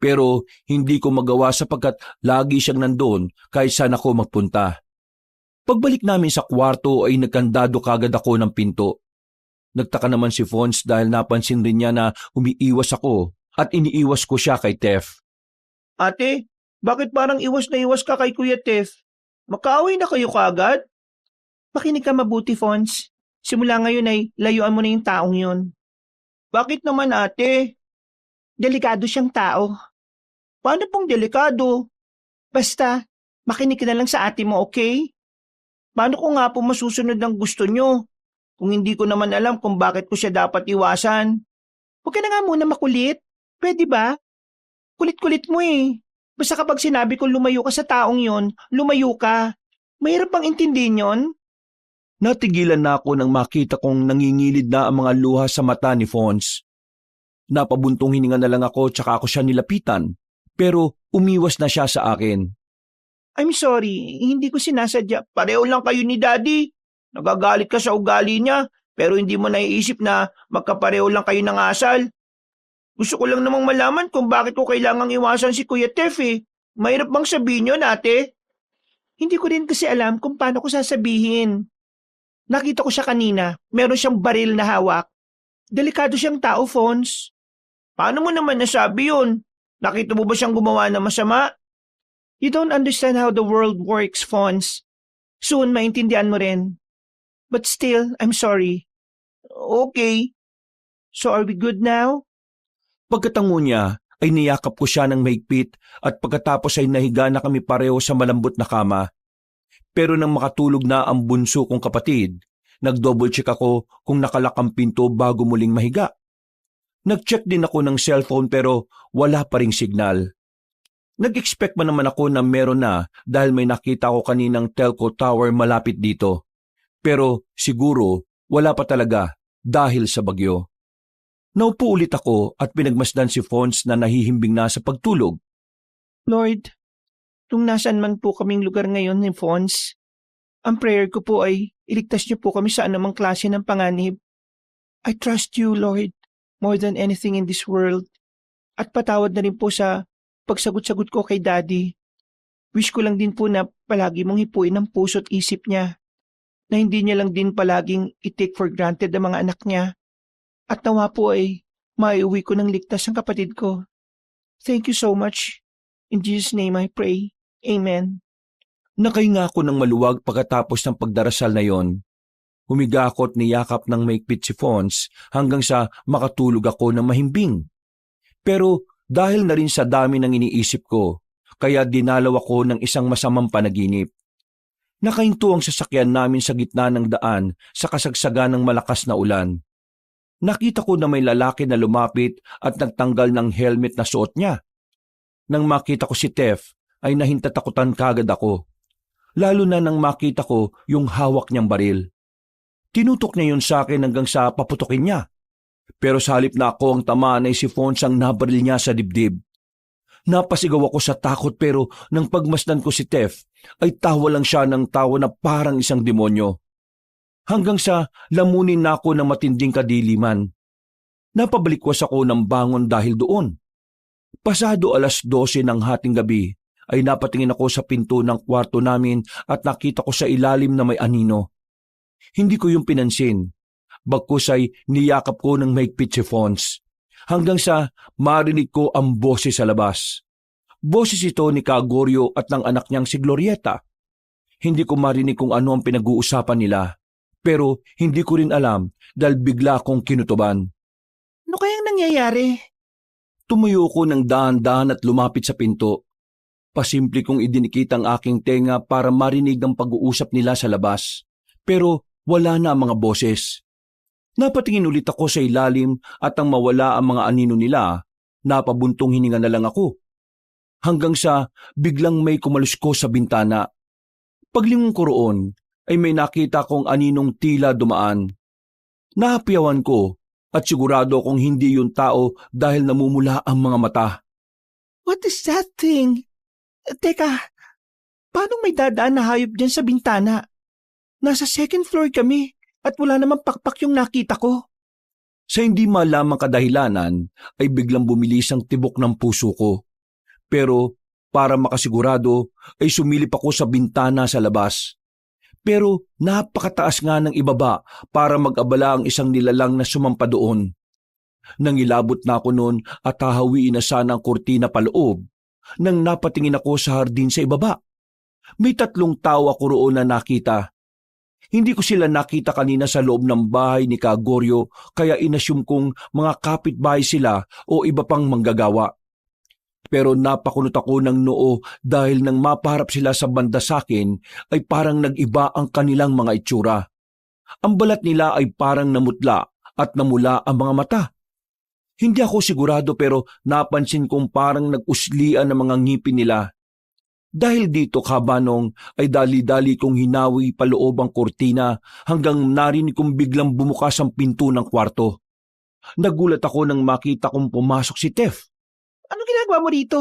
Pero hindi ko magawa sapagkat lagi siyang nandun kahit saan ako magpunta. Pagbalik namin sa kwarto ay nagkandado kagad ako ng pinto. Nagtaka naman si Fons dahil napansin rin niya na umiiwas ako at iniiwas ko siya kay Tef. Ate, bakit parang iwas na iwas ka kay Kuya Tef? Makaaway na kayo kagad? Makinig ka mabuti, Fons. Simula ngayon ay layuan mo na yung taong yun. Bakit naman, ate? Delikado siyang tao. Paano pong delikado? Basta, makinig ka na lang sa ate mo, okay? Paano ko nga po masusunod ang gusto nyo? Kung hindi ko naman alam kung bakit ko siya dapat iwasan. Huwag ka na nga muna makulit. Pwede ba? Kulit-kulit mo eh. Basta kapag sinabi kong lumayo ka sa taong yon, lumayo ka. Mahirap bang intindihin yon? Natigilan na ako nang makita kong nangingilid na ang mga luha sa mata ni Fons. Napabuntong hininga na lang ako tsaka ako siya nilapitan, pero umiwas na siya sa akin. I'm sorry, hindi ko sinasadya. Pareho lang kayo ni Daddy. Nagagalit ka sa ugali niya, pero hindi mo naiisip na magkapareho lang kayo ng asal. Gusto ko lang namang malaman kung bakit ko kailangang iwasan si Kuya Tef eh. Mahirap bang sabihin yun, ate? Hindi ko rin kasi alam kung paano ko sasabihin. Nakita ko siya kanina, meron siyang baril na hawak. Delikado siyang tao, Fons. Paano mo naman nasabi yun? Nakita mo ba siyang gumawa ng masama? You don't understand how the world works, Fons. Soon, maintindihan mo rin. But still, I'm sorry. Okay. So are we good now? Pagkatango niya ay niyakap ko siya ng mahigpit at pagkatapos ay nahiga na kami pareho sa malambot na kama. Pero nang makatulog na ang bunso kong kapatid, nag-double check ako kung nakalak ang pinto bago muling mahiga. Nag-check din ako ng cellphone pero wala pa ring signal. Nag-expect man naman ako na meron na dahil may nakita ko kaninang telco tower malapit dito. Pero siguro wala pa talaga dahil sa bagyo. Naupo ulit ako at pinagmasdan si Fons na nahihimbing na sa pagtulog. Lord, kung nasaan man po kaming lugar ngayon ni Fons, ang prayer ko po ay iligtas niyo po kami sa anumang klase ng panganib. I trust you, Lord, more than anything in this world. At patawad na rin po sa pagsagot-sagot ko kay Daddy. Wish ko lang din po na palagi mong hipuin ang puso at isip niya. Na hindi niya lang din palaging i-take for granted ang mga anak niya. At nawa po ay maiuwi ko ng ligtas ang kapatid ko. Thank you so much. In Jesus' name I pray. Amen. Nakahinga ako ng maluwag pagkatapos ng pagdarasal na yon. Humiga ako at niyakap ng maigpit si Fons hanggang sa makatulog ako ng mahimbing. Pero dahil na rin sa dami ng iniisip ko, kaya dinalaw ako ng isang masamang panaginip. Nakahinto ang sasakyan namin sa gitna ng daan sa kasagsagan ng malakas na ulan. Nakita ko na may lalaki na lumapit at nagtanggal ng helmet na suot niya. Nang makita ko si Tef, ay nahintatakutan kagad ako. Lalo na nang makita ko yung hawak niyang baril. Tinutok niya yun sa akin hanggang sa paputokin niya. Pero sa halip na ako ang tamaan ay si Fons ang nabaril niya sa dibdib. Napasigaw ako sa takot pero nang pagmasdan ko si Tef, ay tawa lang siya ng tawa na parang isang demonyo. Hanggang sa lamunin na ako ng matinding kadiliman. Napabalikwas ako ng bangon dahil doon. Pasado 12:00 ng hating gabi ay napatingin ako sa pinto ng kwarto namin at nakita ko sa ilalim na may anino. Hindi ko yung pinansin. Bagkus ay niyakap ko ng mahigpit si Fons. Hanggang sa marinig ko ang boses sa labas. Boses ito ni Kagorio at ng anak niyang si Glorieta. Hindi ko marinig kung ano ang pinag-uusapan nila. Pero hindi ko rin alam dahil bigla akong kinutuban. Ano kayang nangyayari? Tumuyo ko ng dahan-dahan at lumapit sa pinto. Pasimple kong idinikit ang aking tenga para marinig ang pag-uusap nila sa labas. Pero wala na ang mga boses. Napatingin ulit ako sa ilalim at ang mawala ang mga anino nila, napabuntong hininga na lang ako. Hanggang sa biglang may kumalusko sa bintana. Paglingon ko roon ay may nakita kong aninong tila dumaan. Nahapiyawan ko at sigurado kung hindi yung tao dahil namumula ang mga mata. What is that thing? Teka, paano may dadaan na hayop dyan sa bintana? Nasa second floor kami. At wala namang pakpak yung nakita ko. Sa hindi malamang kadahilanan ay biglang bumilis ang tibok ng puso ko. Pero para makasigurado ay sumilip ako sa bintana sa labas. Pero napakataas nga ng ibaba para mag-abala ang isang nilalang na sumampa doon. Nang ilabot na ako noon at hahawiin na sana ang kurtina paloob, nang napatingin ako sa hardin sa ibaba. May 3 tao ako roon na nakita. Hindi ko sila nakita kanina sa loob ng bahay ni Kagorio kaya inasyum kong mga kapitbahay sila o iba pang manggagawa. Pero napakunot ako ng noo dahil nang mapaharap sila sa banda sa akin ay parang nag-iba ang kanilang mga itsura. Ang balat nila ay parang namutla at namula ang mga mata. Hindi ako sigurado pero napansin kong parang nag-uslian ang mga ngipin nila. Dahil dito, Kabanong, ay dali-dali kong hinawi paloob ang kurtina hanggang narinig kong biglang bumukas ang pinto ng kwarto. Nagulat ako nang makita kong pumasok si Tef. Ano ginagawa mo dito?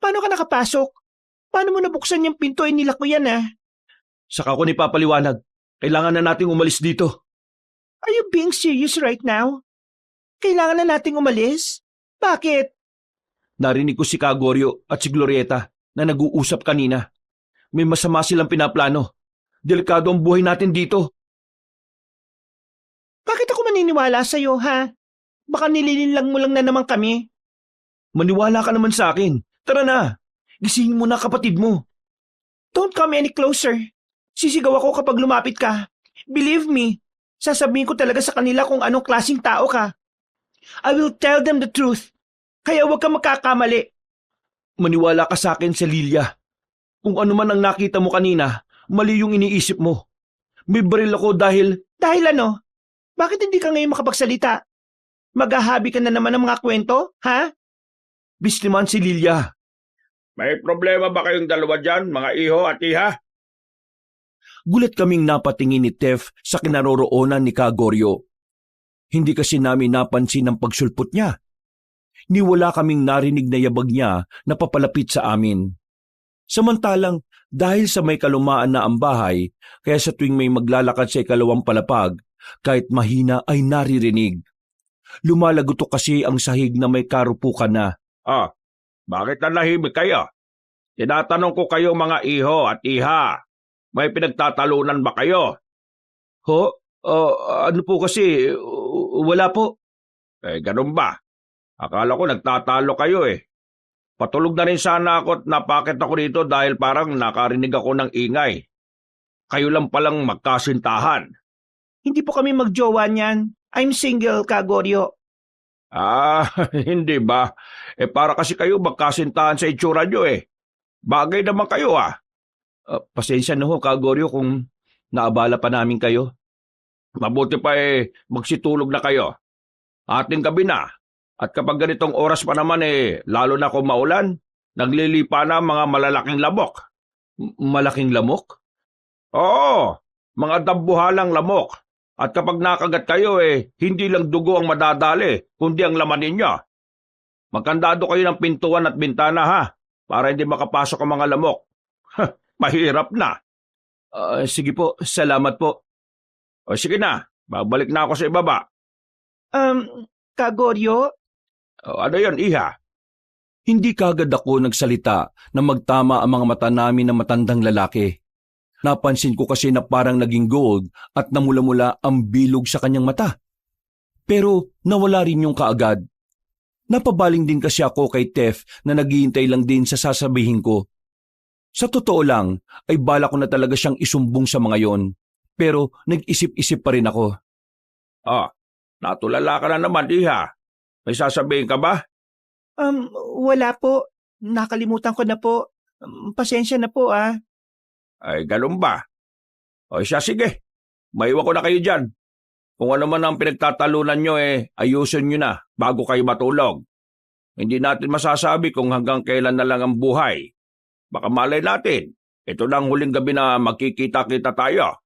Paano ka nakapasok? Paano mo nabuksan yung pinto? Nila ko yan Saka ko ni papaliwanag. Kailangan na nating umalis dito. Are you being serious right now? Kailangan na nating umalis? Bakit? Narinig ko si Kagorio at si Glorieta na nag-uusap kanina. May masama silang pinaplano. Delikado ang buhay natin dito. Bakit ako maniniwala sa'yo, ha? Baka nililinlang mo lang na naman kami. Maniwala ka naman sa akin. Tara na. Gisingin mo na kapatid mo. Don't come any closer. Sisigaw ako kapag lumapit ka. Believe me, sasabihin ko talaga sa kanila kung anong klaseng tao ka. I will tell them the truth. Kaya huwag kang magkakamali. Maniwala ka sa akin, Cecilia. Kung ano man ang nakita mo kanina, mali yung iniisip mo. May baril ako dahil Dahil ano? Bakit hindi ka ngayon makapagsalita? Maghahabi ka na naman ng mga kwento, ha? bis naman si Lilia. May problema ba kayong dalawa dyan, mga iho at iha? Gulat kaming napatingin ni Tef sa kinaroroonan ni Kagoryo. Hindi kasi namin napansin ang pagsulpot niya. Niwala kaming narinig na yabag niya na papalapit sa amin. Samantalang dahil sa may kalumaan na ang bahay, kaya sa tuwing may maglalakad sa ikalawang palapag, kahit mahina ay naririnig. Lumalagotok kasi ang sahig na may karupukan na. Bakit nanahimik kayo? Tinatanong ko kayo mga iho at iha. May pinagtatalunan ba kayo? Ano po kasi, wala po. Ganun ba? Akala ko nagtatalo kayo eh. Patulog na rin sana ako at napakit ako dito dahil parang nakarinig ako ng ingay. Kayo lang palang magkasintahan. Hindi po kami magjowa niyan. I'm single, Kagoryo. Hindi ba? Para kasi kayo magkasintahan sa itsura nyo eh. Bagay naman kayo Pasensya na ho, Kagoryo, kung naabala pa namin kayo. Mabuti pa magsitulog na kayo. Ating gabi na. At kapag ganitong oras pa naman lalo na kung maulan, naglilipa na mga malalaking lamok. Malaking lamok? Oo, mga dambuhalang lamok. At kapag nakagat kayo hindi lang dugo ang madadali, kundi ang laman ninyo. Magkandado kayo ng pintuan at bintana ha, para hindi makapasok ang mga lamok. Mahirap na. Sige po, salamat po. O sige na, babalik na ako sa ibaba. Kagoryo? Ano yon, iha? Hindi kagad ako nagsalita na magtama ang mga mata namin ng matandang lalaki. Napansin ko kasi na parang naging gold at namula-mula ang bilog sa kanyang mata. Pero nawala rin yung kaagad. Napabaling din kasi ako kay Tef na naghihintay lang din sa sasabihin ko. Sa totoo lang ay bala ko na talaga siyang isumbong sa mga yon. Pero nag-isip-isip pa rin ako. Natulala ka na naman, iha. May sasabihin ka ba? Wala po. Nakalimutan ko na po. Pasensya na po Ganun ba? O siya, sige. Maiwan ko na kayo dyan. Kung ano man ang pinagtatalunan nyo ayusin nyo na bago kayo matulog. Hindi natin masasabi kung hanggang kailan na lang ang buhay. Baka malay natin, ito na ang huling gabi na magkikita-kita tayo.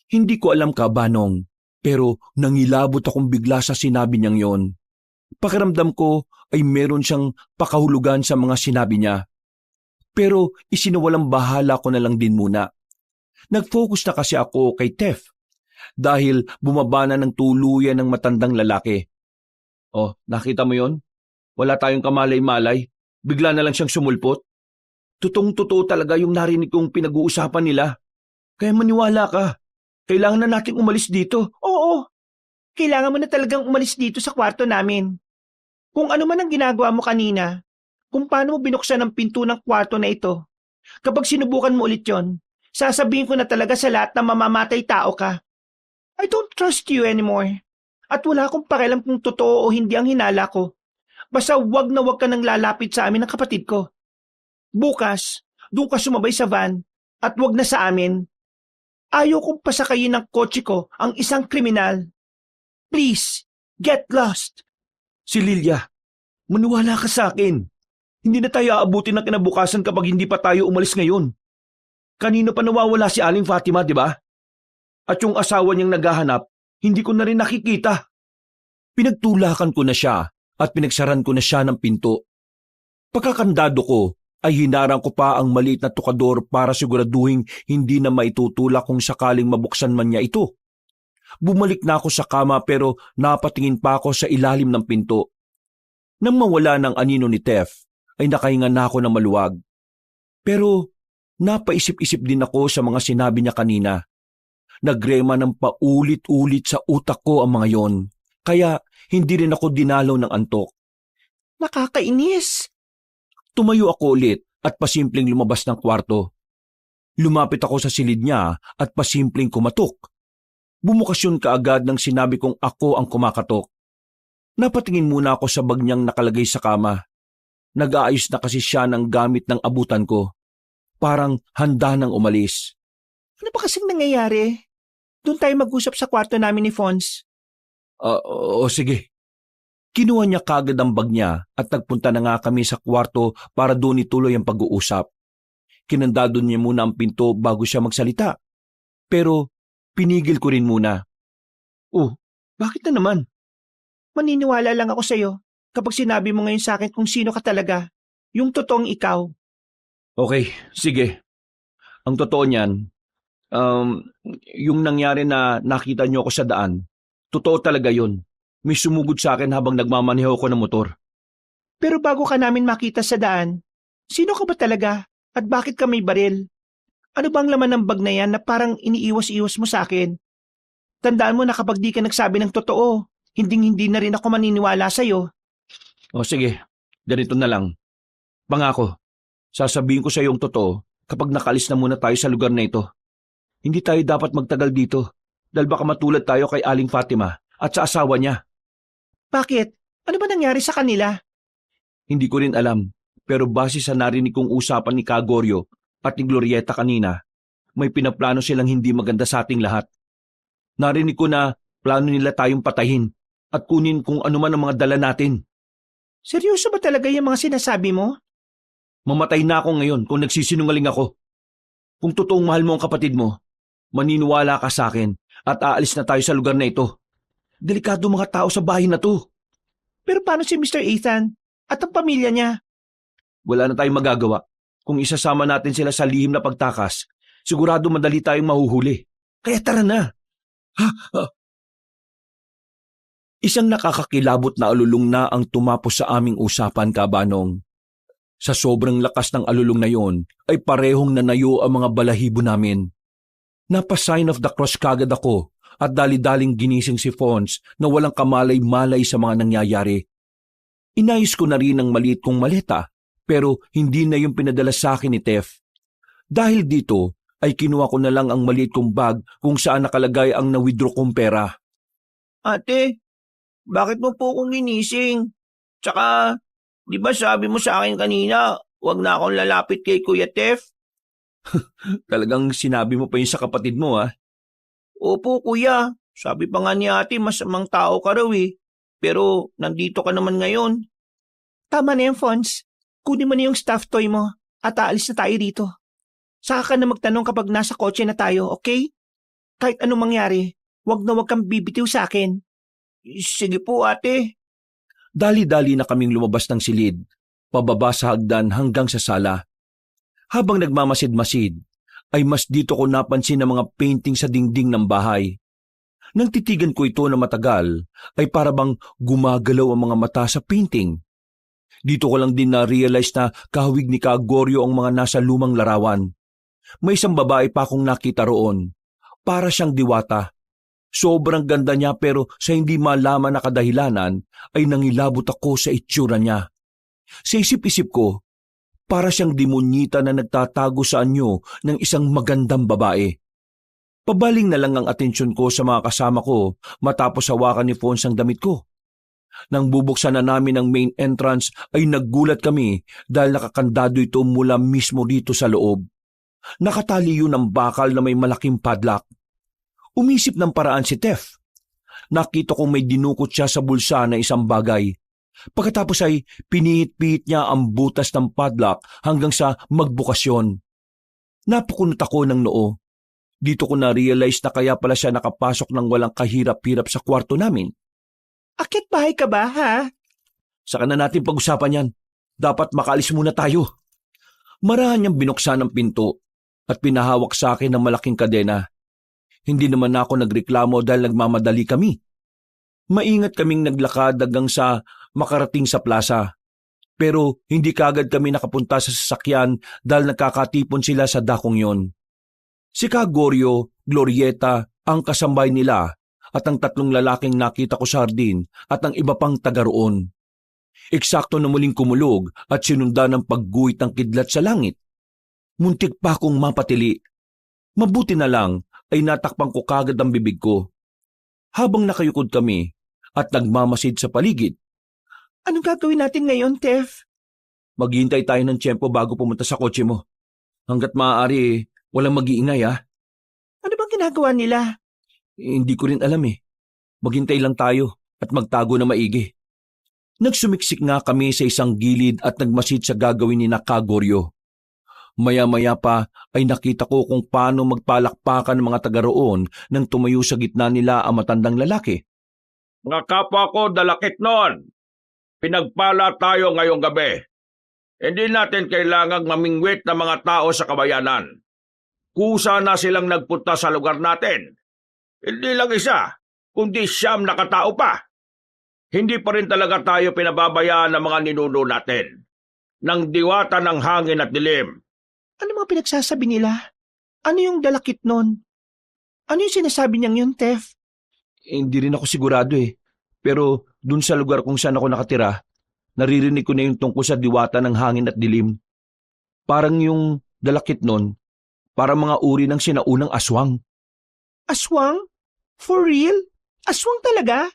Hindi ko alam ka, Banong, pero nangilabot akong bigla sa sinabi niyang yon. Pakiramdam ko ay meron siyang pakahulugan sa mga sinabi niya. Pero isinawalang bahala ko na lang din muna. Nag-focus na kasi ako kay Tef dahil bumaba na ng tuluyan ng matandang lalaki. Nakita mo yon? Wala tayong kamalay-malay. Bigla na lang siyang sumulpot. Tutong-totoo talaga yung narinig kong pinag-uusapan nila. Kaya maniwala ka. Kailangan na nating umalis dito. Oo. Kailangan mo na talagang umalis dito sa kwarto namin. Kung ano man ang ginagawa mo kanina, kung paano mo binuksan ang pinto ng kwarto na ito, kapag sinubukan mo ulit yon, sasabihin ko na talaga sa lahat na mamamatay tao ka. I don't trust you anymore. At wala akong pakialam kung totoo o hindi ang hinala ko. Basta wag na wag ka nang lalapit sa amin ng kapatid ko. Bukas, doon ka sumabay sa van at wag na sa amin. Ayaw kong pasakayin ng kotse ko ang isang kriminal. Please, get lost. Si Lilia, maniwala ka sa akin. Hindi na tayo aabutin ng kinabukasan kapag hindi pa tayo umalis ngayon. Kanino pa nawawala si Aling Fatima, di ba? At yung asawa niyang naghahanap, hindi ko na rin nakikita. Pinagtulakan ko na siya at pinagsaran ko na siya ng pinto. Pagkakandado ko ay hinarang ko pa ang maliit na tukador para siguraduhin hindi na maitutulak kung sakaling mabuksan man niya ito. Bumalik na ako sa kama pero napatingin pa ako sa ilalim ng pinto. Nang mawala ng anino ni Tef, ay nakahinga na ako ng maluwag. Pero napaisip-isip din ako sa mga sinabi niya kanina. Nagrema ng paulit-ulit sa utak ko ang mga yon, kaya hindi rin ako dinalaw ng antok. Nakakainis. Tumayo ako ulit at pasimpleng lumabas ng kwarto. Lumapit ako sa silid niya at pasimpleng kumatok. Bumukas yun kaagad nang sinabi kong ako ang kumakatok. Napatingin muna ako sa bag niyang nakalagay sa kama. Nag-aayos na kasi siya ng gamit ng abutan ko. Parang handa nang umalis. Ano ba kasing nangyayari? Doon tayo mag-usap sa kwarto namin ni Fons. O sige. Kinuha niya kagad ang bag niya at nagpunta na nga kami sa kwarto para doon ituloy ang pag-uusap. Kinandado niya muna ang pinto bago siya magsalita. Pero pinigil ko rin muna. Oh, bakit na naman? Maniniwala lang ako sa'yo kapag sinabi mo ngayon sa akin kung sino ka talaga. Yung totoong ikaw. Okay, sige. Ang totoo niyan, yung nangyari na nakita niyo ako sa daan, totoo talaga yun. May sumugod sa akin habang nagmamaneho ko ng motor. Pero bago ka namin makita sa daan, sino ka ba talaga at bakit ka may baril? Ano bang laman ng bag na yan na parang iniiwas-iwas mo sa akin? Tandaan mo na kapag di ka nagsabi ng totoo, hinding-hindi na rin ako maniniwala sa'yo. O sige, ganito na lang. Pangako, sasabihin ko sa iyo ang totoo kapag nakalis na muna tayo sa lugar na ito. Hindi tayo dapat magtagal dito dahil baka matulad tayo kay Aling Fatima at sa asawa niya. Bakit? Ano ba nangyari sa kanila? Hindi ko rin alam, pero base sa narinig kong usapan ni Kagorio at ni Glorieta kanina, may pinaplano silang hindi maganda sa ating lahat. Narinig ko na plano nila tayong patayin at kunin kung ano man ang mga dala natin. Seryoso ba talaga yung mga sinasabi mo? Mamatay na ako ngayon kung nagsisinungaling ako. Kung totoong mahal mo ang kapatid mo, maniniwala ka sa akin at aalis na tayo sa lugar na ito. Delikado mga tao sa bahay na to. Pero paano si Mr. Ethan at ang pamilya niya? Wala na tayong magagawa. Kung isasama natin sila sa lihim na pagtakas, sigurado madali tayong mahuhuli. Kaya tara na. Isang nakakakilabot na alulong na ang tumapos sa aming usapan, Kabanong. Sa sobrang lakas ng alulong na yon, ay parehong nanayo ang mga balahibo namin. Napa-sign of the cross kagad ako at dali-daling ginising si Fons na walang kamalay-malay sa mga nangyayari. Inayos ko na rin ang maliit kong maleta pero hindi na yung pinadala sa akin ni Tef. Dahil dito ay kinuha ko na lang ang maliit kong bag kung saan nakalagay ang na-withdraw kong pera. Ate, bakit mo po akong ginising? Tsaka, di ba sabi mo sa akin kanina, wag na akong lalapit kay Kuya Tef? Talagang sinabi mo pa yun sa kapatid mo, ha? Opo, Kuya. Sabi pa nga ni ate, masamang tao ka raw eh. Pero nandito ka naman ngayon. Tama na yung Fons. Kunin mo na yung stuffed toy mo at aalis na tayo dito. Saka ka na magtanong kapag nasa kotse na tayo, okay? Kahit anong mangyari, wag kang bibitiw sa akin. Sige po, ate. Dali-dali na kaming lumabas ng silid, pababa sa hagdan hanggang sa sala. Habang nagmamasid-masid, ay mas dito ko napansin ang mga painting sa dingding ng bahay. Nang titigan ko ito na matagal, ay parabang gumagalaw ang mga mata sa painting. Dito ko lang din na-realize na kahawig ni Kagorio ang mga nasa lumang larawan. May isang babae pa akong nakita roon. Para siyang diwata. Sobrang ganda niya pero sa hindi malaman na kadahilanan ay nangilabot ako sa itsura niya. Sa isip-isip ko, para siyang demonyita na nagtatago sa anyo ng isang magandang babae. Pabaling na lang ang atensyon ko sa mga kasama ko matapos hawakan ni Fons ang damit ko. Nang bubuksan na namin ang main entrance ay naggulat kami dahil nakakandado ito mula mismo dito sa loob. Nakatali yun ang bakal na may malaking padlock. Umisip ng paraan si Tef. Nakita kong may dinukot siya sa bulsa na isang bagay. Pagkatapos ay pinihit-pihit niya ang butas ng padlock hanggang sa magbukasyon. Napukunot ako ng noo. Dito ko na-realize na kaya pala siya nakapasok ng walang kahirap-hirap sa kwarto namin. Akit bahay ka ba, ha? Saka na natin pag-usapan yan. Dapat makaalis muna tayo. Marahan niyang binuksan ang pinto at pinahawak sa akin ng malaking kadena. Hindi naman ako nagreklamo dahil nagmamadali kami. Maingat kaming naglakad hanggang sa makarating sa plaza. Pero hindi kaagad kami nakapunta sa sasakyan dahil nagkakatipon sila sa dakong yon. Si Kagorio, Glorieta, ang kasambay nila at ang tatlong lalaking nakita ko sa hardin at ang iba pang taga roon. Eksakto na muling kumulog at sinundan ng pagguhit ng kidlat sa langit. Muntik pa akong mapatili. Mabuti na lang ay natakpan ko kagad ang bibig ko. Habang nakayukod kami, at nagmamasid sa paligid. Anong gagawin natin ngayon, Tef? Maghihintay tayo ng tiyempo bago pumunta sa kotse mo. Hanggat maaari, walang mag-iingay ha. Ano bang ginagawa nila? Hindi ko rin alam eh. Maghintay lang tayo at magtago na maigi. Nagsumiksik nga kami sa isang gilid at nagmasid sa gagawin ni Kagoryo. Maya-maya pa ay nakita ko kung paano magpalakpakan ng mga taga roon nang tumayo sa gitna nila ang matandang lalaki. Mga kapwa ko, dalakit noon. Pinagpala tayo ngayong gabi. Hindi natin kailangang mamingwit ng mga tao sa kabayanan. Kusa na silang nagpunta sa lugar natin. Hindi lang isa, kundi 9 na katao pa. Hindi pa rin talaga tayo pinababayaan ng mga ninuno natin. Nang diwata ng hangin at dilim. Ano mga pinagsasabi nila? Ano yung dalakit nun? Ano yung sinasabi niyang yun, Tef? Hindi rin ako sigurado eh. Pero dun sa lugar kung saan ako nakatira, naririnig ko na yung tungkol sa diwata ng hangin at dilim. Parang yung dalakit nun, parang mga uri ng sinaunang aswang. Aswang? For real? Aswang talaga?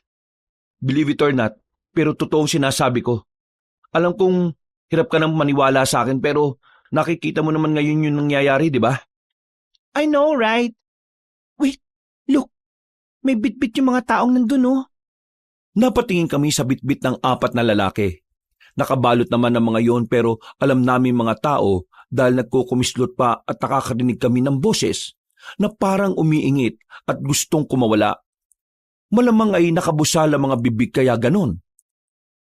Believe it or not, pero totoong sinasabi ko. Alam kong hirap ka nang maniwala sa akin pero nakikita mo naman ngayon yung nangyayari, di ba? I know, right? Wait, look. May bitbit yung mga taong nandun, oh. Napatingin kami sa bitbit ng 4 na lalaki. Nakabalot naman ng mga yon pero alam namin mga tao dahil nagkukumislot pa at nakakarinig kami ng boses na parang umiingit at gustong kumawala. Malamang ay nakabusala mga bibig kaya ganon.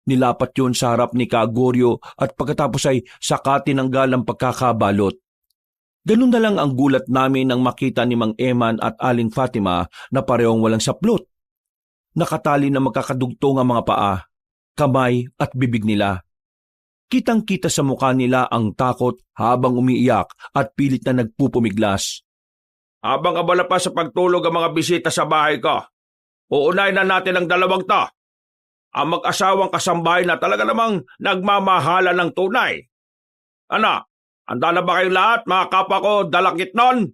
Nilapat yon sa harap ni Kagoryo at pagkatapos ay saka tinanggal ang pagkakabalot. Ganun na lang ang gulat namin nang makita ni Mang Eman at Aling Fatima na parehong walang saplot. Nakatali na magkakadugtong ang mga paa, kamay at bibig nila. Kitang-kita sa mukha nila ang takot habang umiiyak at pilit na nagpupumiglas. Habang abala pa sa pagtulog ang mga bisita sa bahay ko, uunahin na natin ang 2 to. Ang mag-asawang kasambahay na talaga namang nagmamahala ng tunay. Ano, handa na ba kayong lahat, mga kapwa ko, dalakit nun?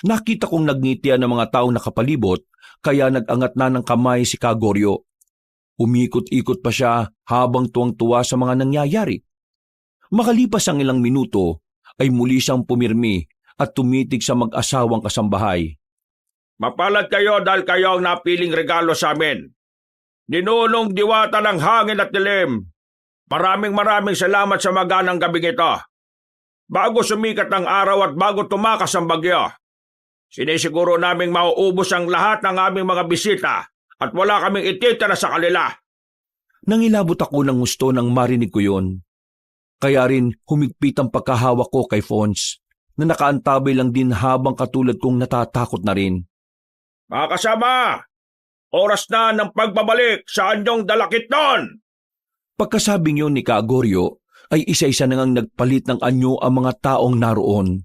Nakita kong nagnitian ng mga taong nakapalibot kaya nag-angat na ng kamay si Kagoryo. Umikot-ikot pa siya habang tuwang-tuwa sa mga nangyayari. Makalipas ang ilang minuto ay muli siyang pumirmi at tumitig sa mag-asawang kasambahay. Mapalad kayo dahil kayo ang napiling regalo sa amin. Ninunong diwata ng hangin at dilim. Maraming salamat sa maganang gabing ito. Bago sumikat ang araw at bago tumakas ang bagyo, sinisiguro naming mauubos ang lahat ng aming mga bisita at wala kaming ititira sa kanila. Nangilabot ako ng gusto nang marinig ko yon. Kaya rin humigpit ang pagkahawak ko kay Fons na nakaantabay lang din habang katulad kong natatakot na rin. Mga kasama, oras na ng pagbabalik sa anyong dalakit nun! Pagkasabing yun ni Kagoryo, ay isa-isa na ngang nagpalit ng anyo ang mga taong naroon.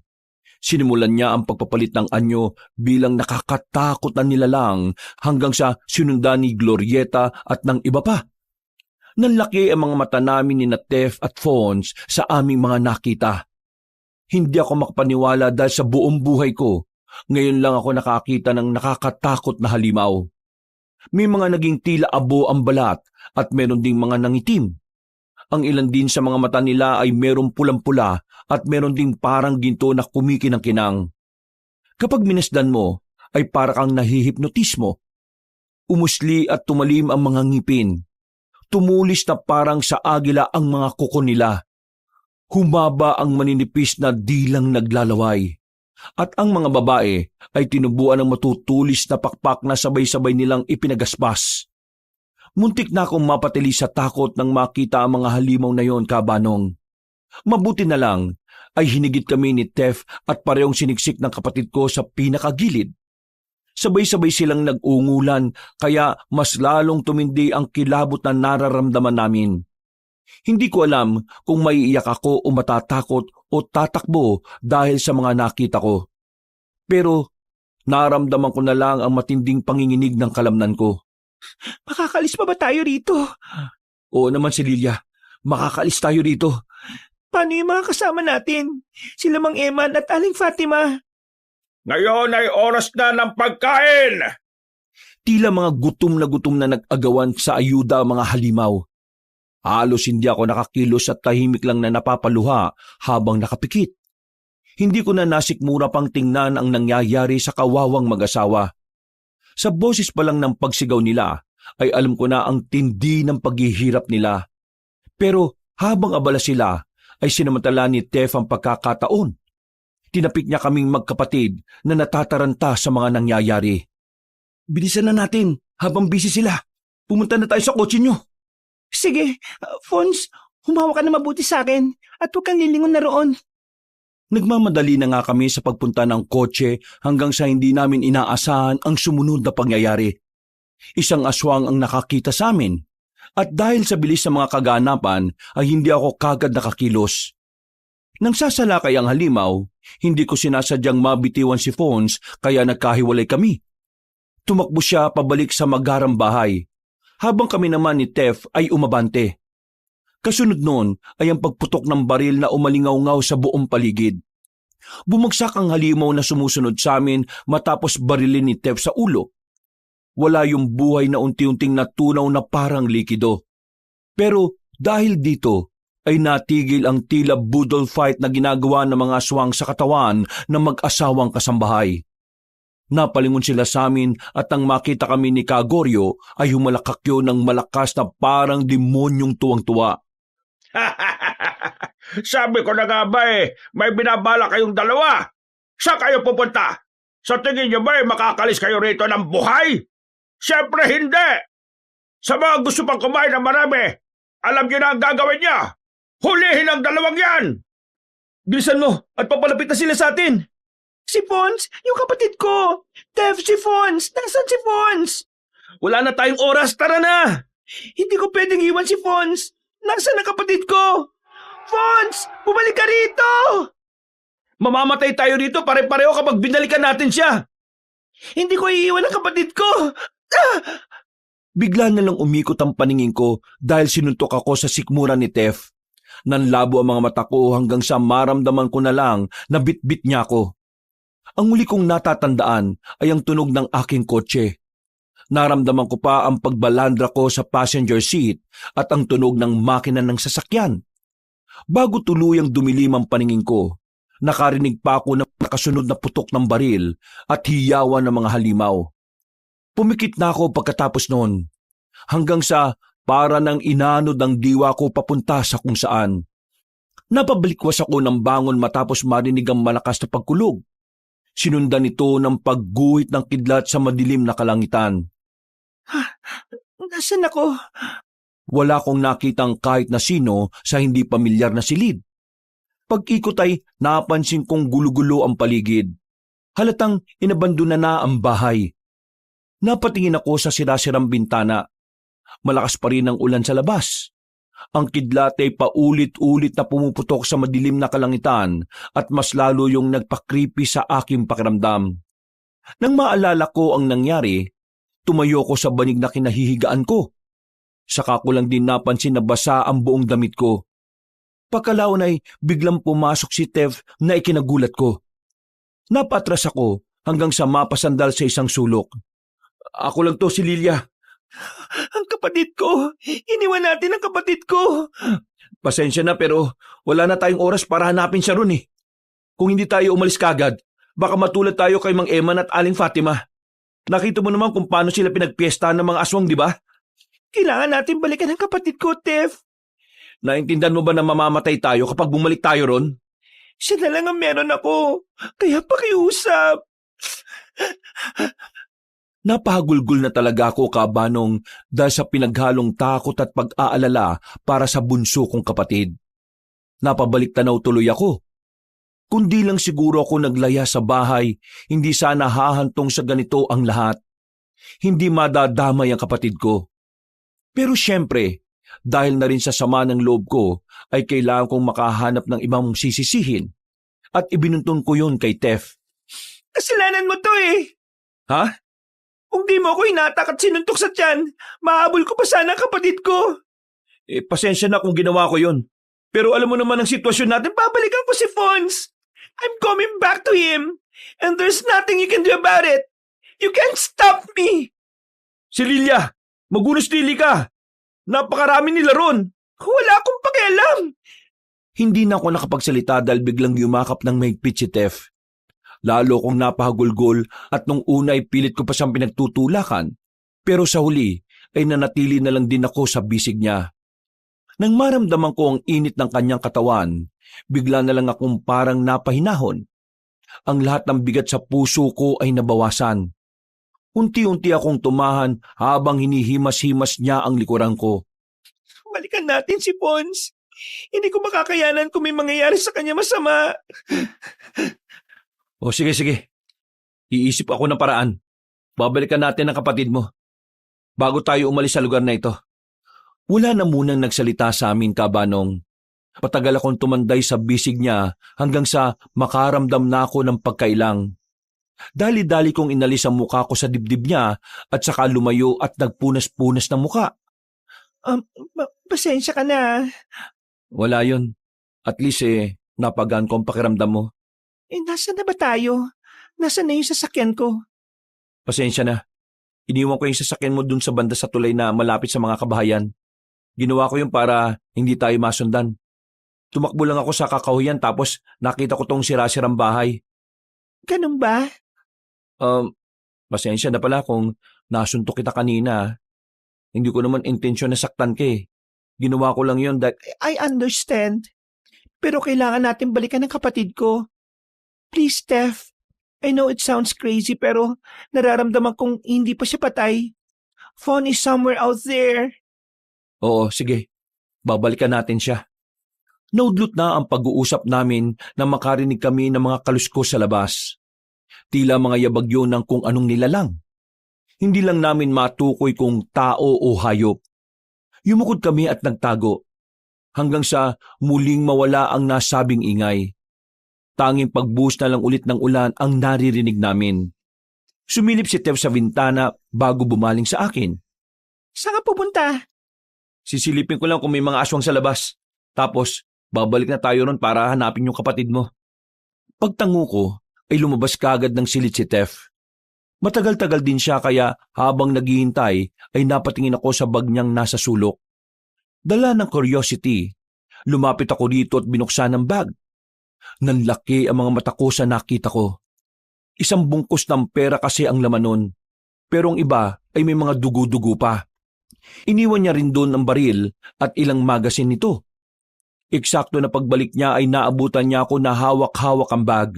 Sinimulan niya ang pagpapalit ng anyo bilang nakakatakot na nilalang hanggang sa sinundan ni Glorieta at ng iba pa. Nanlaki ang mga mata namin ni Tef at Fons sa aming mga nakita. Hindi ako makapaniwala dahil sa buong buhay ko, ngayon lang ako nakakita ng nakakatakot na halimaw. May mga naging tila abo ang balat at meron ding mga nangitim. Ang ilan din sa mga mata nila ay merong pulang-pula at meron ding parang ginto na kumikinang-kinang. Kapag minasdan mo, ay para kang nahihipnotismo. Umusli at tumalim ang mga ngipin. Tumulis na parang sa agila ang mga kuko nila. Humaba ang maninipis na dilang naglalaway. At ang mga babae ay tinubuan ng matutulis na pakpak na sabay-sabay nilang ipinagaspas. Muntik na akong mapatili sa takot nang makita ang mga halimaw na yon, Kabanong. Mabuti na lang ay hinigit kami ni Tef at parehong siniksik ng kapatid ko sa pinakagilid. Sabay-sabay silang nag-ungulan kaya mas lalong tumindi ang kilabot na nararamdaman namin. Hindi ko alam kung maiiyak ako o matatakot o tatakbo dahil sa mga nakita ko. Pero naramdaman ko na lang ang matinding panginginig ng kalamnan ko. Makakalis pa ba tayo rito? Oo naman si Lilia, makakalis tayo rito. Paano yung mga kasama natin? Sila Mang Eman at Aling Fatima. Ngayon ay oras na ng pagkain! Tila mga gutom na nag-agawan sa ayuda ang mga halimaw. Halos hindi ako nakakilos at tahimik lang na napapaluha habang nakapikit. Hindi ko na nasikmura pang tingnan ang nangyayari sa kawawang mag-asawa. Sa boses pa lang ng pagsigaw nila ay alam ko na ang tindi ng paghihirap nila. Pero habang abala sila ay sinamantala ni Tef ang pagkakataon. Tinapik niya kaming magkapatid na natataranta sa mga nangyayari. Bilisan na natin habang busy sila. Pumunta na tayo sa kotse nyo. Sige, Fons, humawa ka na mabuti sa akin at huwag kang lilingon na roon. Nagmamadali na nga kami sa pagpunta ng kotse hanggang sa hindi namin inaasahan ang sumunod na pangyayari. Isang aswang ang nakakita sa amin at dahil sa bilis ng mga kaganapan ay hindi ako kagad nakakilos. Nang sasalakay ang halimaw, hindi ko sinasadyang mabitiwan si Fons kaya nagkahiwalay kami. Tumakbo siya pabalik sa magarang bahay, habang kami naman ni Tef ay umabante. Kasunod noon ay ang pagputok ng baril na umalingaw-ngaw sa buong paligid. Bumagsak ang halimaw na sumusunod sa amin matapos barilin ni Tef sa ulo. Wala yung buhay na unti-unting natunaw na parang likido. Pero dahil dito ay natigil ang tila budol fight na ginagawa ng mga aswang sa katawan ng mag-asawang kasambahay. Napalingon sila sa amin at nang makita kami ni Kagoryo ay humalakakyo ng malakas na parang demonyong tuwang-tuwa. Sabi ko na nga ba may binabala kayong dalawa. Saan kayo pupunta? Sa tingin niyo ba makakalis kayo rito ng buhay? Siyempre hindi! Sa mga gusto pang kumain ng marami, alam niyo na ang gagawin niya. Hulihin ang dalawang yan! Bilisan mo at papalapit na sila sa atin! Si Fons, yung kapatid ko! Tef, si Fons! Nasaan si Fons? Wala na tayong oras, tara na! Hindi ko pwedeng iwan si Fons! Nasaan ang kapatid ko? Fons! Bumalik ka rito! Mamamatay tayo dito pare-pareho kapag binalikan natin siya! Hindi ko iiwan ang kapatid ko! Bigla na lang umikot ang paningin ko dahil sinuntok ako sa sikmura ni Tef. Nanlabo ang mga mata ko hanggang sa maramdaman ko na lang na bitbit niya ako. Ang huli kong natatandaan ay ang tunog ng aking kotse. Naramdaman ko pa ang pagbalandra ko sa passenger seat at ang tunog ng makina ng sasakyan. Bago tuluyang dumilim ang paningin ko, nakarinig pa ako ng nakasunod na putok ng baril at hiyawan ng mga halimaw. Pumikit na ako pagkatapos noon, hanggang sa para nang inanod ang diwa ko papunta sa kung saan. Napabalikwas ako ng bangon matapos marinig ang malakas na pagkulog. Sinundan ito ng pagguhit ng kidlat sa madilim na kalangitan. Nasaan ako? Wala akong nakitang kahit na sino sa hindi pamilyar na silid. Pag-ikot ay napansin kong gulo-gulo ang paligid. Halatang inabandona na ang bahay. Napatingin ako sa sirasirang bintana. Malakas pa rin ang ulan sa labas. Ang kidlat ay paulit-ulit na pumuputok sa madilim na kalangitan at mas lalo yung nagpakripi sa aking pakiramdam. Nang maalala ko ang nangyari, tumayo ko sa banig na kinahihigaan ko. Saka ko lang din napansin na basa ang buong damit ko. Pagkalaon ay biglang pumasok si Tef na ikinagulat ko. Napatras ako hanggang sa mapasandal sa isang sulok. Ako lang to, si Lilia. Ang kapatid ko! Iniwan natin ang kapatid ko! Pasensya na pero wala na tayong oras para hanapin siya ron eh. Kung hindi tayo umalis kagad, baka matulad tayo kay Mang Eman at Aling Fatima. Nakita mo naman kung paano sila pinagpiesta ng mga aswang, di ba? Kailangan natin balikan ang kapatid ko, Tef. Naintindihan mo ba na mamamatay tayo kapag bumalik tayo ron? Siya na lang ang meron ako. Kaya pakiusap. Napahagulgul na talaga ako, Kabanong, dahil sa pinaghalong takot at pag-aalala para sa bunso kong kapatid. Napabalik tanaw tuloy ako. Kundi lang siguro ako naglaya sa bahay, hindi sana hahantong sa ganito ang lahat. Hindi madadamay ang kapatid ko. Pero siyempre, dahil na rin sa sama ng loob ko, ay kailangan kong makahanap ng ibang sisisihin. At ibinuntun ko yun kay Tef. Kasalanan mo to eh. Ha? Kung di mo ako hinatak at sinuntok sa tiyan, mahabol ko pa sana ang kapatid ko. Pasensya na kung ginawa ko yun. Pero alam mo naman ang sitwasyon natin. Babalikan ko si Fons. I'm coming back to him. And there's nothing you can do about it. You can't stop me. Si Lilia, magunos dili ka. Napakarami nila ron. Wala akong pakialam. Hindi na ako nakapagsalita dahil biglang yumakap ng mahigpit si Tef. Lalo kong napahagulgol at nung una ay pilit ko pa siyang pinagtutulakan. Pero sa huli ay nanatili na lang din ako sa bisig niya. Nang maramdaman ko ang init ng kanyang katawan, bigla na lang akong parang napahinahon. Ang lahat ng bigat sa puso ko ay nabawasan. Unti-unti akong tumahan habang hinihimas-himas niya ang likuran ko. Balikan natin si Pons. Hindi ko makakayanan kung may mangyayari sa kanya masama. O sige. Iisip ako ng paraan. Babalikan natin ang kapatid mo. Bago tayo umalis sa lugar na ito. Wala na munang nagsalita sa amin, Kabanong. Patagal akong tumanday sa bisig niya hanggang sa makaramdam na ako ng pagkailang. Dali-dali kong inalis ang mukha ko sa dibdib niya at saka lumayo at nagpunas-punas ng mukha. Pasensya ka na. Wala yon. At least napagaan ko ang pakiramdam mo. Nasaan na ba tayo? Nasaan na yung sasakyan ko? Pasensya na. Iniwan ko yung sasakyan mo dun sa banda sa tulay na malapit sa mga kabahayan. Ginawa ko yun para hindi tayo masundan. Tumakbo lang ako sa kakahuyan tapos nakita ko tong sira-sirang bahay. Ganun ba? Pasensya na pala kung nasuntok kita kanina. Hindi ko naman intensyon na saktan ka eh. Ginawa ko lang yun dahil... I understand. Pero kailangan natin balikan ng kapatid ko. Please, Steph. I know it sounds crazy pero nararamdaman kong hindi pa siya patay. Fawn is somewhere out there. Oo, sige. Babalikan natin siya. Naudlot na ang pag-uusap namin na makarinig kami ng mga kaluskos sa labas. Tila mga yabagyo ng kung anong nilalang. Hindi lang namin matukoy kung tao o hayop. Yumukod kami at nagtago. Hanggang sa muling mawala ang nasabing ingay. Tanging pagbuhos na lang ulit ng ulan ang naririnig namin. Sumilip si Tev sa bintana bago bumaling sa akin. Saan ka pupunta? Sisilipin ko lang kung may mga aswang sa labas. Tapos, babalik na tayo ron para hanapin yung kapatid mo. Pagtango ko, ay lumabas kaagad ng silid si Tef. Matagal-tagal din siya kaya habang naghihintay ay napatingin ako sa bag niyang nasa sulok. Dala ng curiosity, lumapit ako dito at binuksan ang bag. Nanlaki ang mga mata ko sa nakita ko. Isang bungkus ng pera kasi ang laman nun, pero ang iba ay may mga dugo-dugo pa. Iniwan niya rin doon ang baril at ilang magasin nito. Eksakto na pagbalik niya ay naabutan niya ako na hawak-hawak ang bag.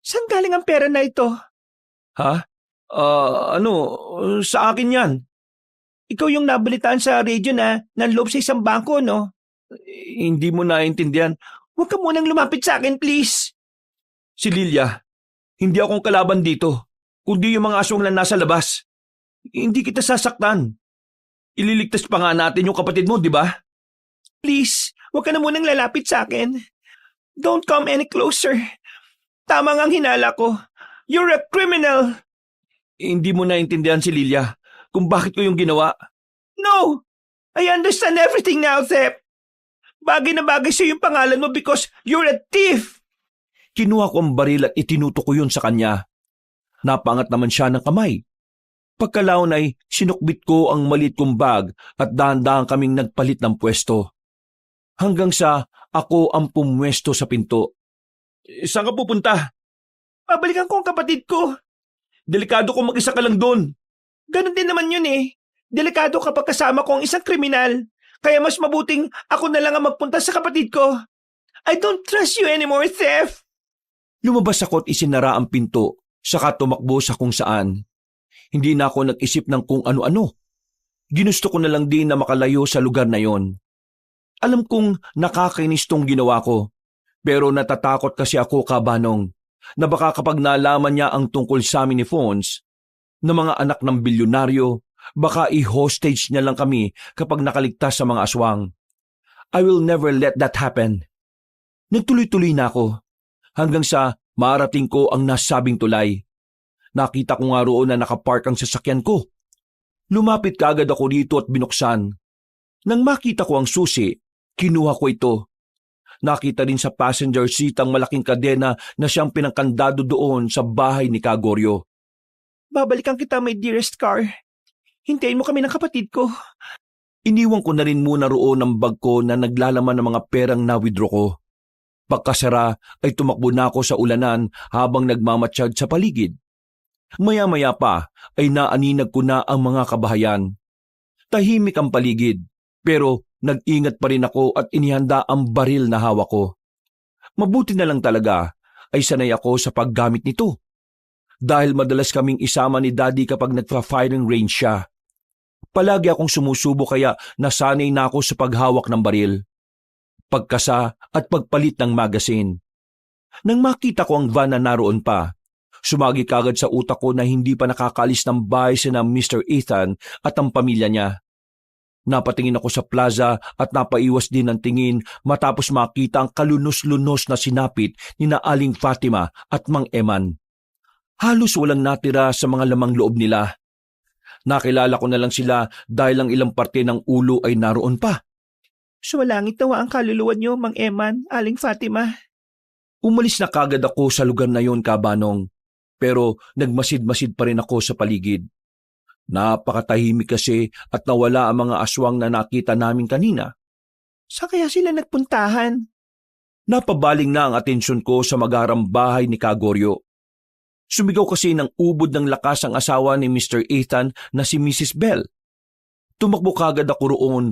Saan galing ang pera na ito? Ha? Sa akin yan. Ikaw yung nabalitaan sa radyo na nanloob sa isang bangko, no? Hindi mo naiintindihan. Huwag ka munang lumapit sa akin, please. Si Lilia, hindi akong kalaban dito, kundi yung mga aswang na nasa labas. Hindi kita sasaktan. Ililigtas pa nga natin yung kapatid mo, di ba? Please, huwag ka na munang lalapit sa akin. Don't come any closer. Tama nga ang hinala ko. You're a criminal. Hindi mo naiintindihan si Lilia kung bakit ko yung ginawa. No! I understand everything now, Thep. Bagay na bagay sa yung pangalan mo because you're a thief. Kinuha ko ang baril at itinuto ko yun sa kanya. Napangat naman siya ng kamay. Pagkalaon ay sinukbit ko ang maliit kong bag at dahan-dahan kaming nagpalit ng pwesto. Hanggang sa ako ang pumwesto sa pinto. Saan ka pupunta? Pabalikan ko ang kapatid ko. Delikado kung mag-isa ka lang doon. Ganon din naman yun eh. Delikado kapag kasama ko ang isang kriminal. Kaya mas mabuting ako na lang ang magpunta sa kapatid ko. I don't trust you anymore, Thef. Lumabas ako at isinara ang pinto, saka tumakbo sa kung saan. Hindi na ako nag-isip ng kung ano-ano. Ginusto ko na lang din na makalayo sa lugar na yon. Alam kong nakakainis tong ginawa ko, pero natatakot kasi ako, Kabanong, na baka kapag nalaman niya ang tungkol sa amin ni Fons, na mga anak ng bilyonaryo, baka i-hostage niya lang kami kapag nakaligtas sa mga aswang. I will never let that happen. Nagtuloy-tuloy na ako, hanggang sa marating ko ang nasabing tulay. Nakita ko nga roon na nakapark ang sasakyan ko. Lumapit kaagad ako dito at binuksan. Nang makita ko ang susi, kinuha ko ito. Nakita din sa passenger seat ang malaking kadena na siyang pinangkandado doon sa bahay ni Kagoryo. Babalikan kita, my dearest car. Hintayin mo kami ng kapatid ko. Iniwan ko na rin muna roon ang bag ko na naglalaman ng mga perang na-withdraw ko. Pagkasara ay tumakbo na ako sa ulanan habang nagmamatsyag sa paligid. Maya-maya pa ay naaninag ko na ang mga kabahayan. Tahimik ang paligid, pero nag-ingat pa rin ako at inihanda ang baril na hawak ko. Mabuti na lang talaga ay sanay ako sa paggamit nito. Dahil madalas kaming isama ni Daddy kapag nagpa-firing range siya. Palagi akong sumusubo kaya nasanay na ako sa paghawak ng baril, pagkasa at pagpalit ng magasin. Nang makita ko ang van na naroon pa, sumagi kagad sa utak ko na hindi pa nakakalis ng bahay sina Mr. Ethan at ang pamilya niya. Napatingin ako sa plaza at napaiwas din ng tingin matapos makita ang kalunos-lunos na sinapit ni na Aling Fatima at Mang Eman. Halos walang natira sa mga lamang loob nila. Nakilala ko na lang sila dahil ang ilang parte ng ulo ay naroon pa. Sumalangit nawa ang kaluluwa niyo, Mang Eman, Aling Fatima. Umalis na kagad ako sa lugar na yon, Kabanong, pero nagmasid-masid pa rin ako sa paligid. Napakatahimik kasi at nawala ang mga aswang na nakita namin kanina. Saan kaya sila nagpuntahan? Napabaling na ang atensyon ko sa magarang bahay ni Kagoryo. Sumigaw kasi ng ubod ng lakas ang asawa ni Mr. Ethan na si Mrs. Bell. Tumakbo kagad ako roon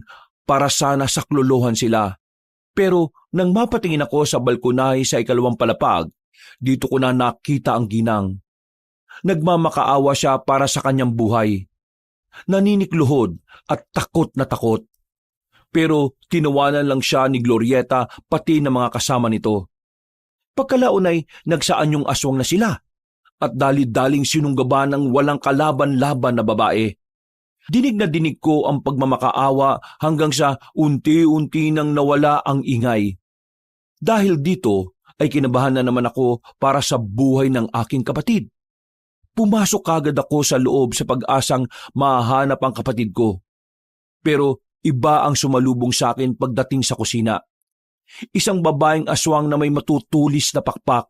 para sana saklolohan sila. Pero nang mapatingin ako sa balkonahe sa ikalawang palapag, dito ko na nakita ang ginang. Nagmamakaawa siya para sa kanyang buhay. Naninikluhod at takot na takot. Pero tinawanan lang siya ni Glorieta pati ng mga kasama nito. Pagkalaon ay nagsaan yung aswang na sila at dali-daling sinunggaban ng walang kalaban-laban na babae. Dinig na dinig ko ang pagmamakaawa hanggang sa unti-unti nang nawala ang ingay. Dahil dito ay kinabahan na naman ako para sa buhay ng aking kapatid. Pumasok kagad ako sa loob sa pag-asang mahanap ang kapatid ko. Pero iba ang sumalubong sa akin pagdating sa kusina. Isang babaeng aswang na may matutulis na pakpak.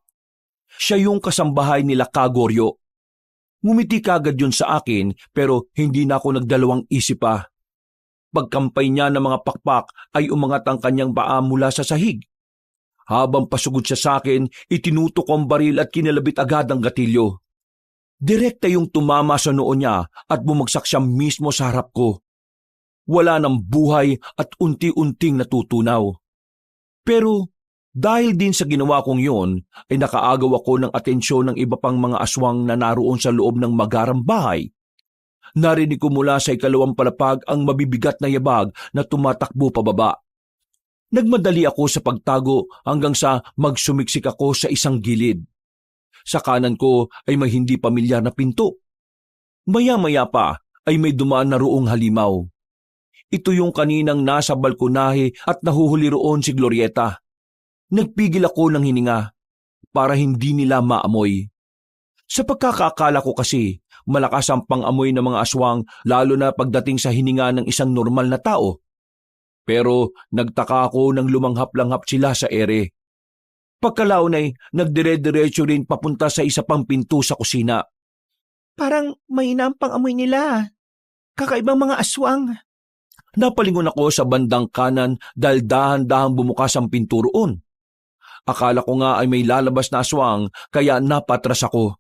Siya yung kasambahay nila Kagoryo. Ngumiti kagad yun sa akin pero hindi na ako nagdalawang isip pa. Pagkampay niya ng mga pakpak ay umangat ang kanyang paa mula sa sahig. Habang pasugod siya sa akin, itinutok ang baril at kinalabit agad ang gatilyo. Direkta yung tumama sa noo niya at bumagsak siya mismo sa harap ko. Wala ng buhay at unti-unting natutunaw. Pero dahil din sa ginawa kong yon, ay nakaagaw ako ng atensyon ng iba pang mga aswang na naroon sa loob ng magarang bahay. Narinig ko mula sa ikalawang palapag ang mabibigat na yabag na tumatakbo pababa. Nagmadali ako sa pagtago hanggang sa magsumiksik ako sa isang gilid. Sa kanan ko ay may hindi pamilyar na pinto. Maya-maya pa ay may dumaan na roong halimaw. Ito yung kaninang nasa balkonahe at nahuhuli roon si Glorieta. Nagpigil ako ng hininga para hindi nila maamoy. Sa pagkakaakala ko kasi, malakas ang pang-amoy ng mga aswang lalo na pagdating sa hininga ng isang normal na tao. Pero nagtaka ako nang lumanghap-langhap sila sa ere. Pagkalaon ay nagdire-diretso rin papunta sa isa pang pinto sa kusina. Parang mahina ang pang-amoy nila. Kakaibang mga aswang. Napalingon ako sa bandang kanan dahil dahan-dahang bumukas ang pinto roon. Akala ko nga ay may lalabas na aswang kaya napatras ako.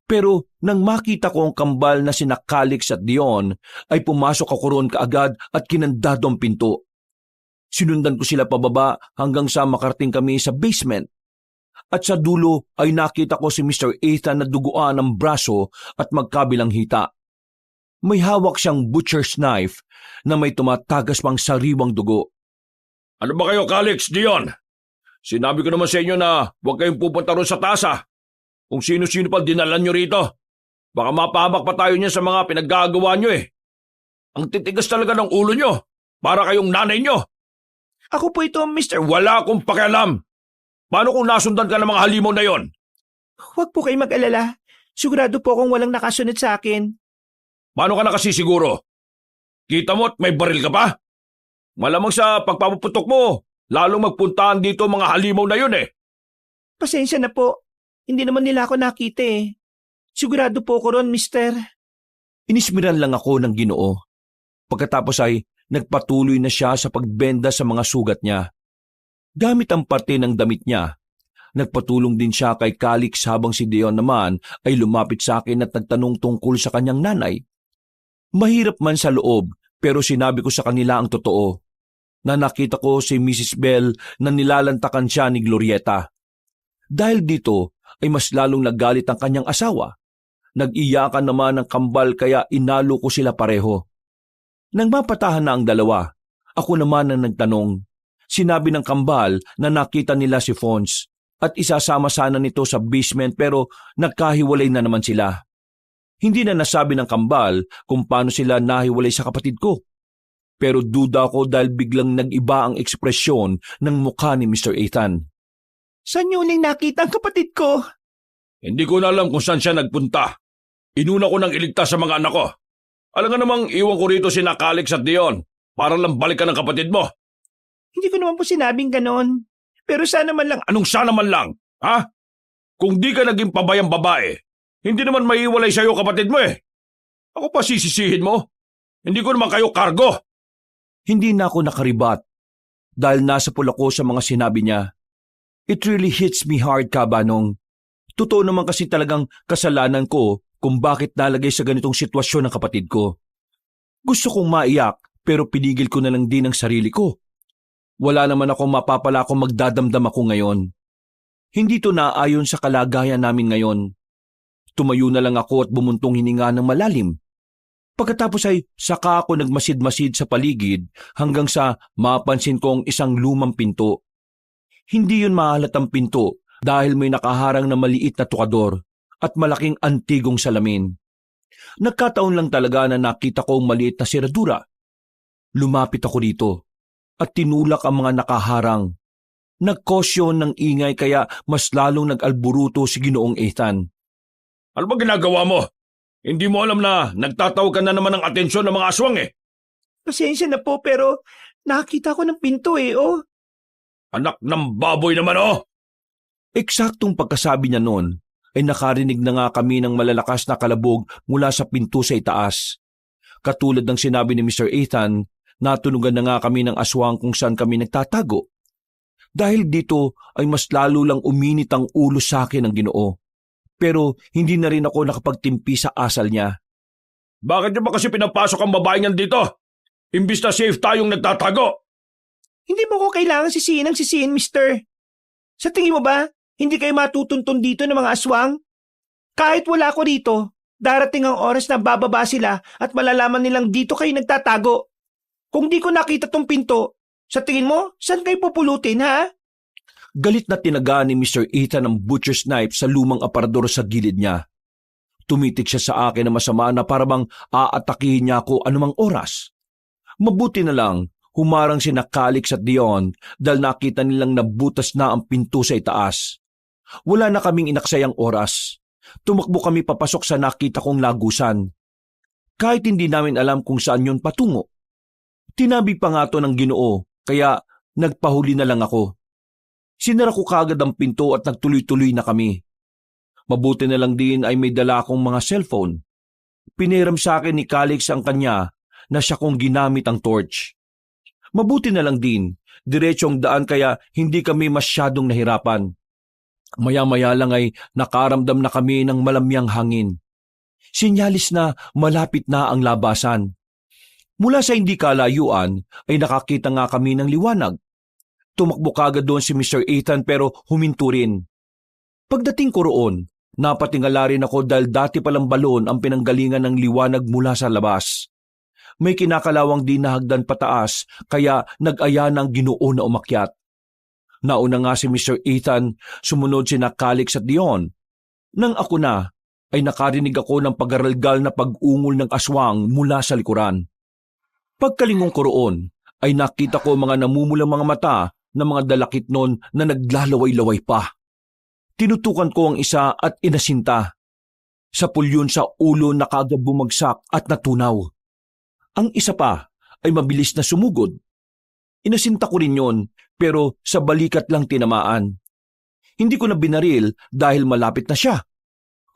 Pero nang makita ko ang kambal na sina Calix at Dion ay pumasok ako roon kaagad at kinandado ang pinto. Sinundan ko sila pababa hanggang sa makarating kami sa basement. At sa dulo ay nakita ko si Mr. Ethan na duguan ng braso at magkabilang hita. May hawak siyang butcher's knife na may tumatagas pang sariwang dugo. Ano ba kayo, Calix, Dion? Sinabi ko naman sa inyo na huwag kayong pupunta ron sa tasa. Kung sino-sino pa dinala nyo rito. Baka mapahamak pa tayo niya sa mga pinaggagawa nyo eh. Ang titigas talaga ng ulo nyo. Para kayong nanay nyo. Ako po ito, Mr. Wala akong pakialam. Paano kung nasundan ka ng mga halimaw na yon? Huwag po kayong mag-alala. Sigurado po akong walang nakasunod sa akin. Paano ka nakasisiguro? Kita mo at may baril ka pa? Malamang sa pagpapuputok mo, lalong magpuntahan dito mga halimaw na yun eh. Pasensya na po. Hindi naman nila ako nakita eh. Sigurado po ko ron, mister. Inismiran lang ako ng Ginoo. Pagkatapos ay nagpatuloy na siya sa pagbenda sa mga sugat niya. Gamit ang parte ng damit niya, nagpatulong din siya kay Calix habang si Dion naman ay lumapit sa akin at nagtanong tungkol sa kanyang nanay. Mahirap man sa loob pero sinabi ko sa kanila ang totoo, na nakita ko si Mrs. Bell na nilalantakan siya ni Glorieta. Dahil dito ay mas lalong naggalit ang kanyang asawa. Nag-iyakan naman ng kambal kaya inalo ko sila pareho. Nang mapatahan na ang dalawa, ako naman ang nagtanong. Sinabi ng kambal na nakita nila si Fons at isasama sana nito sa basement pero nagkahiwalay na naman sila. Hindi na nasabi ng kambal kung paano sila nahiwalay sa kapatid ko. Pero duda ko dahil biglang nag-iba ang ekspresyon ng mukha ni Mr. Ethan. Saan niyo uling nakita ang kapatid ko? Hindi ko na alam kung saan siya nagpunta. Inuna ko nang iligtas sa mga anak ko. Alam nga namang iwan ko rito si Calix at Dion para lang balikan ng kapatid mo. Hindi ko naman po sinabing ganon. Pero sana man lang... Anong sana man lang, ha? Kung di ka naging pabayang babae, hindi naman maiwalay sa'yo kapatid mo eh. Ako pa sisisihin mo? Hindi ko naman kayo kargo. Hindi na ako nakaribat dahil nasa pula ko sa mga sinabi niya. It really hits me hard, Kabanong. Totoo naman kasi talagang kasalanan ko kung bakit nalagay sa ganitong sitwasyon ng kapatid ko. Gusto kong maiyak pero pinigil ko na lang din ang sarili ko. Wala naman akong mapapala kung magdadamdam ako ngayon. Hindi to naayon sa kalagayan namin ngayon. Tumayo na lang ako at bumuntong hininga ng malalim. Pagkatapos ay saka ako nagmasid-masid sa paligid hanggang sa mapansin kong isang lumang pinto. Hindi yun mahalatang pinto dahil may nakaharang na maliit na tukador at malaking antigong salamin. Nagkataon lang talaga na nakita ko ang maliit na seradura. Lumapit ako dito at tinulak ang mga nakaharang. Nagkosyon ng ingay kaya mas lalong nag-alburuto si Ginoong Ethan. Ano ba ginagawa mo? Hindi mo alam na nagtatawag ka na naman ng atensyon ng mga aswang eh. Pasensya na po pero nakita ko ng pinto eh, oh. Anak ng baboy naman oh! Eksaktong pagkasabi niya noon ay nakarinig na nga kami ng malalakas na kalabog mula sa pinto sa itaas. Katulad ng sinabi ni Mr. Ethan, natunugan na nga kami ng aswang kung saan kami nagtatago. Dahil dito ay mas lalo lang uminit ang ulo sa akin ng Ginoo. Pero hindi na rin ako nakapagtimpi sa asal niya. Bakit niyo ba kasi pinapasok ang babaeng yan dito? Imbis na safe tayong nagtatago. Hindi mo ko kailangan sisihin, mister. Sa tingin mo ba, hindi kayo matutuntun dito ng mga aswang? Kahit wala ko rito, darating ang oras na bababa sila at malalaman nilang dito kayo nagtatago. Kung di ko nakita tong pinto, sa tingin mo, saan kayo pupulutin, ha? Galit na tinaga ni Mr. Ethan ang butcher's knife sa lumang aparador sa gilid niya. Tumitik siya sa akin na masama na parabang aatakihin niya ako anumang oras. Mabuti na lang, humarang si Calix at Dion dahil nakita nilang nabutas na ang pinto sa itaas. Wala na kaming inaksayang oras. Tumakbo kami papasok sa nakita kong lagusan. Kahit hindi namin alam kung saan yun patungo. Tinabi pa nga to ng Ginoo, kaya nagpahuli na lang ako. Sinara ko kagad ang pinto at nagtuloy-tuloy na kami. Mabuti na lang din ay may dala akong mga cellphone. Piniram sa akin ni Calix ang kanya na siya kong ginamit ang torch. Mabuti na lang din, diretsong daan kaya hindi kami masyadong nahirapan. Maya-maya lang ay nakaramdam na kami ng malamyang hangin. Sinyalis na malapit na ang labasan. Mula sa hindi kalayuan ay nakakita nga kami ng liwanag. Tumakbo kagad doon si Mr. Ethan pero huminto rin. Pagdating ko roon, napatingala rin ako dahil dati palang balon ang pinanggalingan ng liwanag mula sa labas. May kinakalawang din na hagdan pataas kaya nag-aya ng Ginoo na umakyat. Nauna nga si Mr. Ethan, sumunod si Calix at Dion. Nang ako na, ay nakarinig ako ng pagaralgal na pag-ungol ng aswang mula sa likuran. Pagkalingon ko roon, ay nakita ko mga namumulang mga mata na mga dalakit noon na naglalaway-laway pa. Tinutukan ko ang isa at inasinta. Sa pulyon sa ulo na kaagad bumagsak at natunaw. Ang isa pa ay mabilis na sumugod. Inasinta ko rin yon pero sa balikat lang tinamaan. Hindi ko na binaril dahil malapit na siya.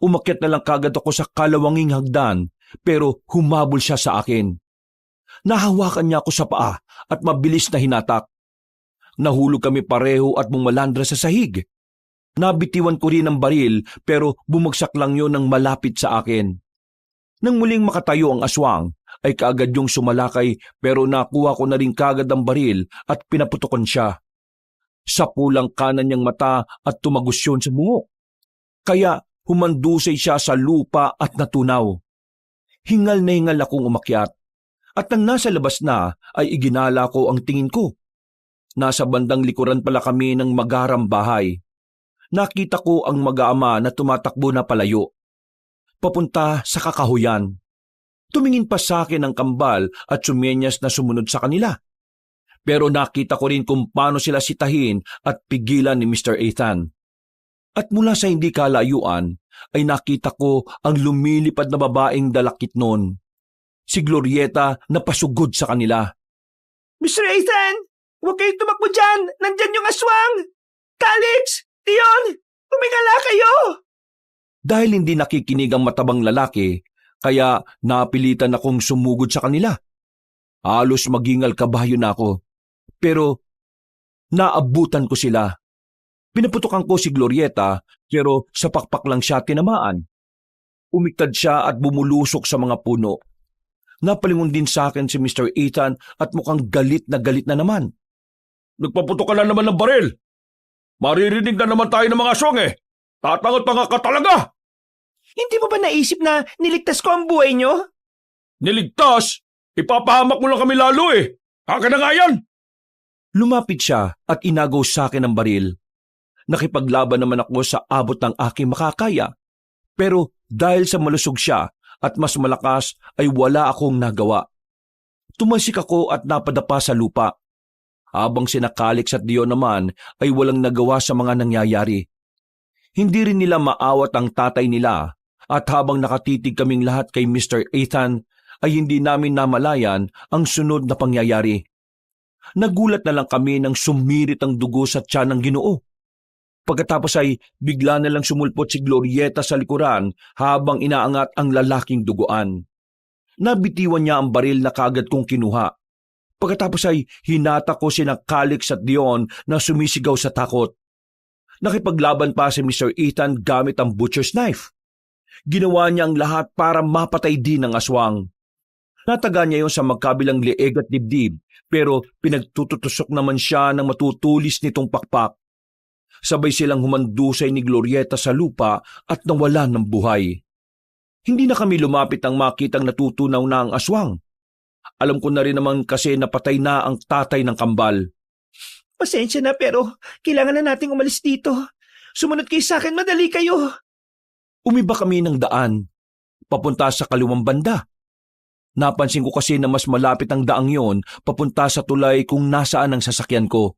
Umakyat na lang kagad ako sa kalawanging hagdan pero humabol siya sa akin. Nahawakan niya ako sa paa at mabilis na hinatak. Nahulog kami pareho at bumalandra sa sahig. Nabitiwan ko rin ang baril pero bumagsak lang yun nang malapit sa akin. Nang muling makatayo ang aswang, ay kaagad yung sumalakay pero nakuha ko na rin kaagad ang baril at pinaputokan siya. Sa pulang kanan niyang mata at tumagos yun sa bungo. Kaya humandusay siya sa lupa at natunaw. Hingal na hingal akong umakyat. At nang nasa labas na ay iginala ko ang tingin ko. Nasa bandang likuran pala kami ng magarang bahay. Nakita ko ang mag-aama na tumatakbo na palayo. Papunta sa kakahuyan. Tumingin pa sa akin ang kambal at sumenyas na sumunod sa kanila. Pero nakita ko rin kung paano sila sitahin at pigilan ni Mr. Ethan. At mula sa hindi kalayuan ay nakita ko ang lumilipad na babaeng dalakit noon. Si Glorieta na pasugod sa kanila. Mr. Ethan, huwag kayong tumakbo dyan! Nandyan yung aswang! Calix! Dion! Tumingala kayo! Dahil hindi nakikinig ang matabang lalaki, kaya napilitan akong sumugod sa kanila. Halos magingal kabayo na ako. Pero naabutan ko sila. Pinaputukan ko si Glorieta pero sa pakpak lang siya tinamaan. Umiktad siya at bumulusok sa mga puno. Napalingon din sa akin si Mr. Ethan at mukhang galit na naman. Nagpaputok ka na naman ng baril. Maririnig na naman tayo ng mga aswang eh. Tatangot-tanga ka talaga. Hindi mo ba naisip na niligtas ko ang buhay nyo? Niligtas? Ipapahamak mo lang kami lalo eh. Akin na nga yan. Lumapit siya at inagaw sa akin ang baril. Nakipaglaban naman ako sa abot ng aking makakaya. Pero dahil sa malusog siya at mas malakas ay wala akong nagawa. Tumasik ako at napadapa sa lupa. Habang sina Calix at Dion naman ay walang nagawa sa mga nangyayari. Hindi rin nila maawat ang tatay nila at habang nakatitig kaming lahat kay Mr. Ethan ay hindi namin namalayan ang sunod na pangyayari. Nagulat na lang kami nang sumirit ang dugo sa tiyan ng Ginoo. Pagkatapos ay bigla na lang sumulpot si Glorieta sa likuran habang inaangat ang lalaking duguan. Nabitiwan niya ang baril na kaagad kong kinuha. Pagkatapos ay hinata ko sina Calix at Dion na sumisigaw sa takot. Nakipaglaban pa si Mr. Ethan gamit ang butcher's knife. Ginawa niya ang lahat para mapatay din ang aswang. Nataga niya yon sa magkabilang leeg at dibdib pero pinagtututusok naman siya ng matutulis nitong pakpak. Sabay silang humandusay ni Glorieta sa lupa at nawalan ng buhay. Hindi na kami lumapit nang makitang natutunaw na ang aswang. Alam ko na rin naman kasi napatay na ang tatay ng kambal. Pasensya na pero kailangan na nating umalis dito. Sumunod kayo sa akin, madali kayo. Umiba kami ng daan, papunta sa kaliwang banda. Napansin ko kasi na mas malapit ang daang yon papunta sa tulay kung nasaan ang sasakyan ko.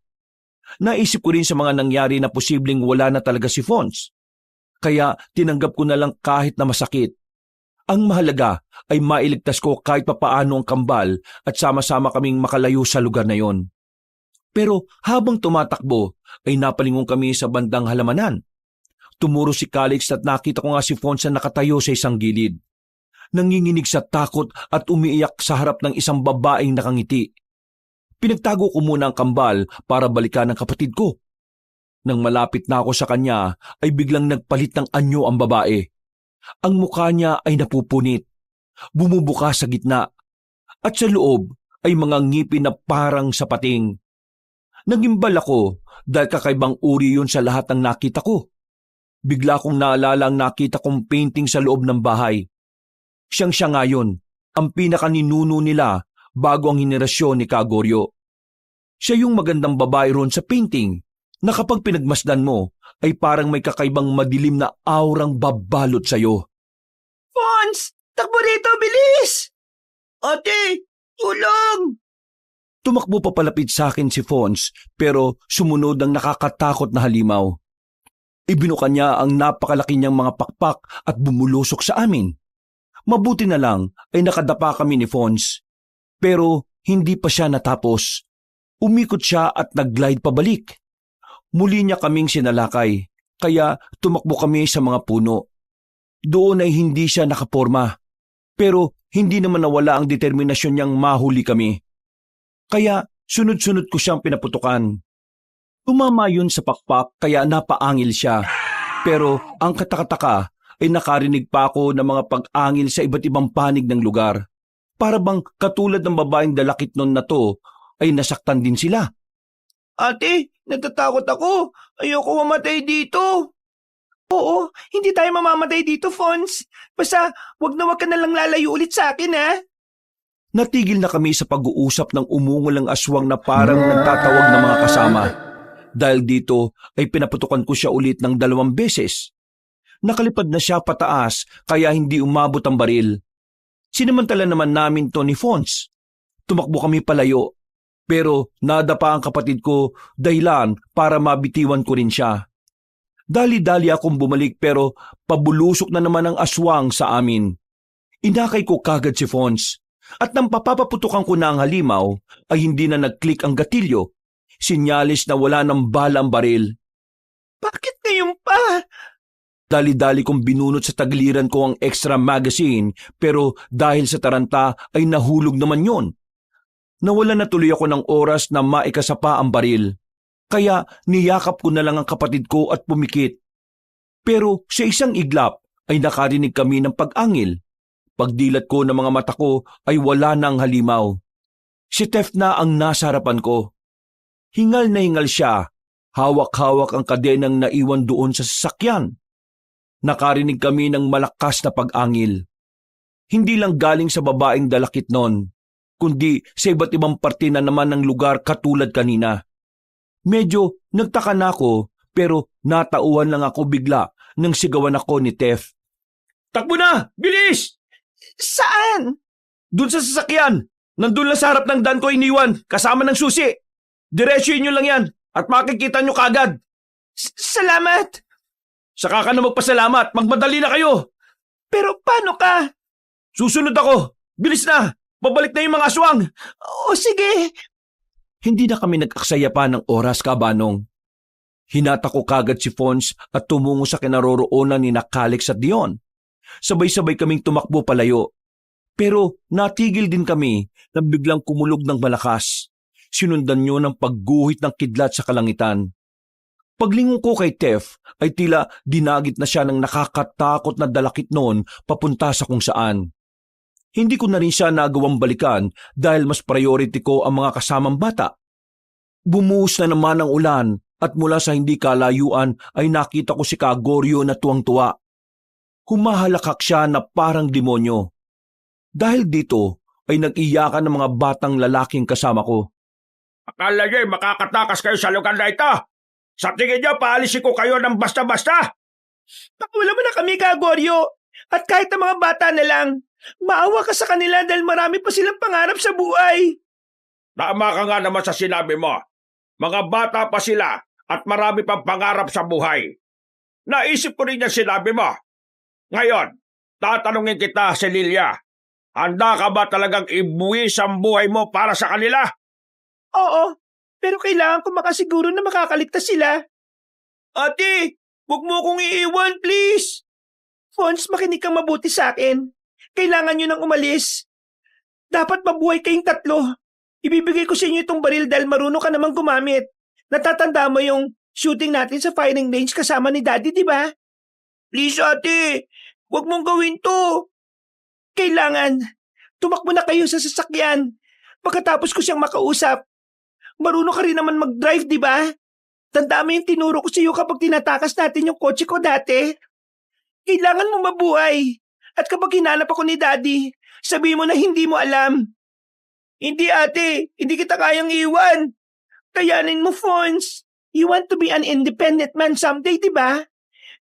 Naisip ko rin sa mga nangyari na posibleng wala na talaga si Fons. Kaya tinanggap ko na lang kahit na masakit. Ang mahalaga ay mailigtas ko kahit papaano ang kambal at sama-sama kaming makalayo sa lugar na yon. Pero habang tumatakbo ay napalingon kami sa bandang halamanan. Tumuro si Calix at nakita ko nga si Fons na nakatayo sa isang gilid. Nanginginig sa takot at umiiyak sa harap ng isang babaeng nakangiti. Pinagtago ko muna ang kambal para balikan ang kapatid ko. Nang malapit na ako sa kanya ay biglang nagpalit ng anyo ang babae. Ang mukha niya ay napupunit, bumubuka sa gitna, at sa loob ay mga ngipin na parang sapating. Nagimbal ako dahil kakaibang uri yun sa lahat ng nakita ko. Bigla kong naalala ang nakita kong painting sa loob ng bahay. Siyang-siya nga yun, ang pinakaninuno nila bago ang henerasyon ni Kagoryo. Siya yung magandang babae ron sa painting na kapag pinagmasdan mo ay parang may kakaibang madilim na aurang babalot sa'yo. Fons! Takbo rito, bilis! Ate, tulong! Tumakbo papalapit sa akin si Fons pero sumunod ang nakakatakot na halimaw. Ibinuka niya ang napakalaki niyang mga pakpak at bumulusok sa amin. Mabuti na lang ay nakadapa kami ni Fons. Pero hindi pa siya natapos. Umikot siya at nag-glide pabalik. Muli niya kaming sinalakay, kaya tumakbo kami sa mga puno. Doon ay hindi siya nakaporma. Pero hindi naman nawala ang determinasyon niyang mahuli kami. Kaya sunod-sunod ko siyang pinaputukan. Tumama yun sa pakpak kaya napaangil siya. Pero ang katakataka ay nakarinig pa ako ng mga pag-angil sa iba't ibang panig ng lugar. Para bang katulad ng babaeng dalakit nun na to ay nasaktan din sila. Ate, natatakot ako. Ayoko mamatay dito. Oo, hindi tayo mamamatay dito, Fons. Basta, wag ka na lang lalayo ulit sa akin, ha? Natigil na kami sa pag-uusap ng umungol ang aswang na parang nagtatawag ng mga kasama. Dahil dito ay pinaputukan ko siya ulit ng 2 beses. Nakalipad na siya pataas kaya hindi umabot ang baril. Sinamantala naman namin to ni Fons. Tumakbo kami palayo. Pero nadapa ang kapatid ko dahilan para mabitiwan ko rin siya. Dali-dali akong bumalik pero pabulusok na naman ang aswang sa amin. Inakay ko kagad si Fons at nang papaputukan ko na ang halimaw ay hindi na nag-click ang gatilyo. Sinyalis na wala ng bala ang baril. Bakit ngayon pa? Dali-dali kong binunot sa tagliran ko ang extra magazine pero dahil sa taranta ay nahulog naman yon. Nawala na tuloy ako ng oras na maikasapa ang baril. Kaya niyakap ko na lang ang kapatid ko at pumikit. Pero sa isang iglap ay nakarinig kami ng pag-angil. Pagdilat ko ng mga mata ko ay wala nang halimaw. Si Tef na ang nasa harapan ko. Hingal na hingal siya. Hawak-hawak ang kadenang naiwan doon sa sasakyan. Nakarinig kami ng malakas na pag-angil. Hindi lang galing sa babaeng dalakit nun, kundi sa iba't ibang parte na naman ng lugar katulad kanina. Medyo nagtaka na ako pero natauhan lang ako bigla nang sigawan ako ni Tef. Takbo na! Bilis! Saan? Doon sa sasakyan! Nandun lang sa harap ng dan ko iniwan kasama ng susi. Diretsuhin nyo lang yan at makikita nyo kagad. Salamat! Saka ka na magpasalamat, magmadali na kayo. Pero paano ka? Susunod ako. Bilis na! Babalik na yung mga aswang. O sige. Hindi na kami nag-aksaya pa ng oras, Kabanong. Hinata ko kagad si Fons at tumungo sa kinaroroonan ni Calix at Dion. Sabay-sabay kaming tumakbo palayo. Pero natigil din kami na biglang kumulog ng malakas. Sinundan niyo ng pagguhit ng kidlat sa kalangitan. Paglingon ko kay Tef ay tila dinagit na siya ng nakakatakot na dalakit noon papunta sa kung saan. Hindi ko na rin siya nagawang balikan dahil mas priority ko ang mga kasamang bata. Bumuhos na naman ang ulan at mula sa hindi kalayuan ay nakita ko si Kagoryo na tuwang-tuwa. Humahalakak siya na parang demonyo. Dahil dito ay nag-iyakan ng mga batang lalaking kasama ko. Akala niyo'y makakatakas kayo sa lugar na ito. Sa tingin niyo, paalisin ko kayo ng basta-basta. Wala mo na kami, Kagoryo. At kahit ang mga bata na lang, maawa ka sa kanila dahil marami pa silang pangarap sa buhay. Tama ka nga naman sa sinabi mo. Mga bata pa sila at marami pang pangarap sa buhay. Naisip ko rin yung sinabi mo. Ngayon, tatanungin kita, Cecilia. Handa ka ba talagang ibuwis ang buhay mo para sa kanila? Oo, pero kailangan ko makasiguro na makakaligtas sila. Ate, huwag mo akong iiwan, please. Fons, makinig kang mabuti sa akin. Kailangan nyo nang umalis. Dapat mabuhay kayong 3. Ibibigay ko sa inyo itong baril dahil marunong ka namang gumamit. Natatanda mo yung shooting natin sa firing range kasama ni Daddy, di ba? Please, ate. Huwag mong gawin to. Kailangan. Tumakbo na kayo sa sasakyan. Pagkatapos ko siyang makausap. Marunong ka rin naman mag-drive, di ba? Tanda mo yung tinuro ko sa iyo kapag tinatakas natin yung kotse ko dati. Kailangan mo mabuhay. At kapag hinanap ako ni Daddy, sabihin mo na hindi mo alam. Hindi ate, hindi kita kayang iwan. Kayanin mo, Fons. You want to be an independent man someday, di ba?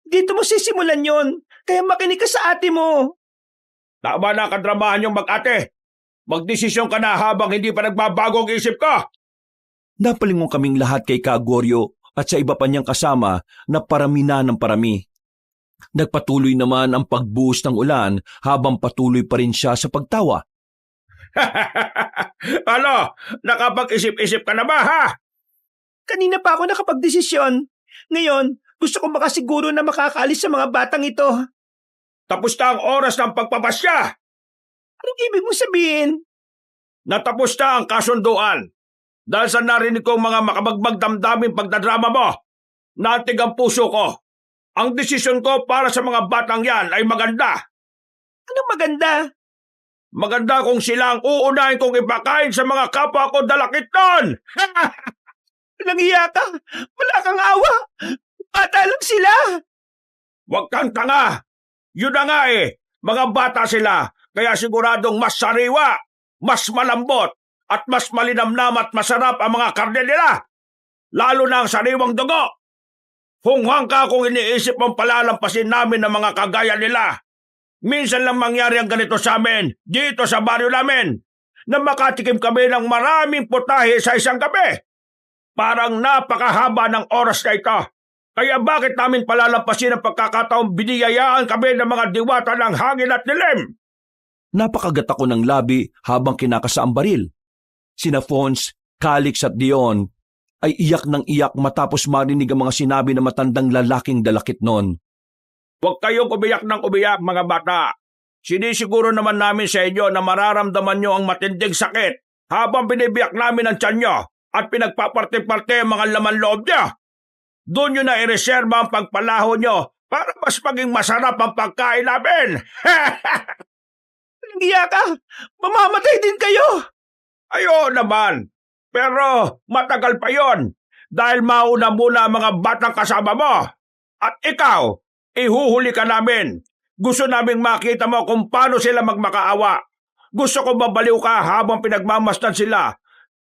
Dito mo sisimulan yon. Kaya makinig ka sa ate mo. Tama na kadramahan yung mag-ate. Magdesisyon ka na habang hindi pa nagbabago ang isip ko. Napalingon kaming lahat kay Kagoryo at sa iba pa niyang kasama na parami na ng parami. Nagpatuloy naman ang pagbuhos ng ulan habang patuloy pa rin siya sa pagtawa. Ano? Nakapag-isip-isip ka na ba, ha? Kanina pa ako nakapagdesisyon. Ngayon, gusto kong makasiguro na makakaalis sa mga batang ito. Tapos na ang oras ng pagpapasya. Anong ibig mong sabihin? Natapos na ang kasunduan. Dahil sa narinig kong mga makabagbag damdaming pagdadrama mo, natig ang puso ko. Ang desisyon ko para sa mga batang yan ay maganda. Anong maganda? Maganda kung sila ang uunahin kong ipakain sa mga kapwa ko dalakit nun. Nangiya ka! Wala kang awa! Bata lang sila! Huwag kang tanga. Yun na nga mga bata sila, kaya siguradong mas sariwa, mas malambot, at mas malinamnam at masarap ang mga karne nila. Lalo na ang sariwang dugo. Hunghang ka kung iniisip mong palalampasin namin ng mga kagaya nila. Minsan lang mangyari ang ganito sa amin, dito sa baryo namin, na makatikim kami ng maraming putahe sa isang gabi. Parang napakahaba ng oras na ito. Kaya bakit namin palalampasin ang pagkakataong biniyayaan kami ng mga diwata ng hangin at dilim? Napakagat ako ng labi habang kinakasa ang baril. Sina Fons, Calix at Dion ay iyak ng iyak matapos marinig ang mga sinabi ng matandang lalaking dalakit noon. Huwag kayong umiyak ng umiyak, mga bata. Sinisiguro naman namin sa inyo na mararamdaman nyo ang matinding sakit habang binibiyak namin ang tiyan nyo at pinagpaparte-parte ang mga laman loob nyo. Doon nyo na ireserba ang pagpalaho nyo para mas maging masarap ang pagkain namin. Nangiya ka! Mamamatay din kayo! Ayo naman, pero matagal pa yon dahil mauna muna ang mga batang kasama mo. At ikaw, ihuhuli ka namin. Gusto naming makita mo kung paano sila magmakaawa. Gusto ko babaliw ka habang pinagmamasdan sila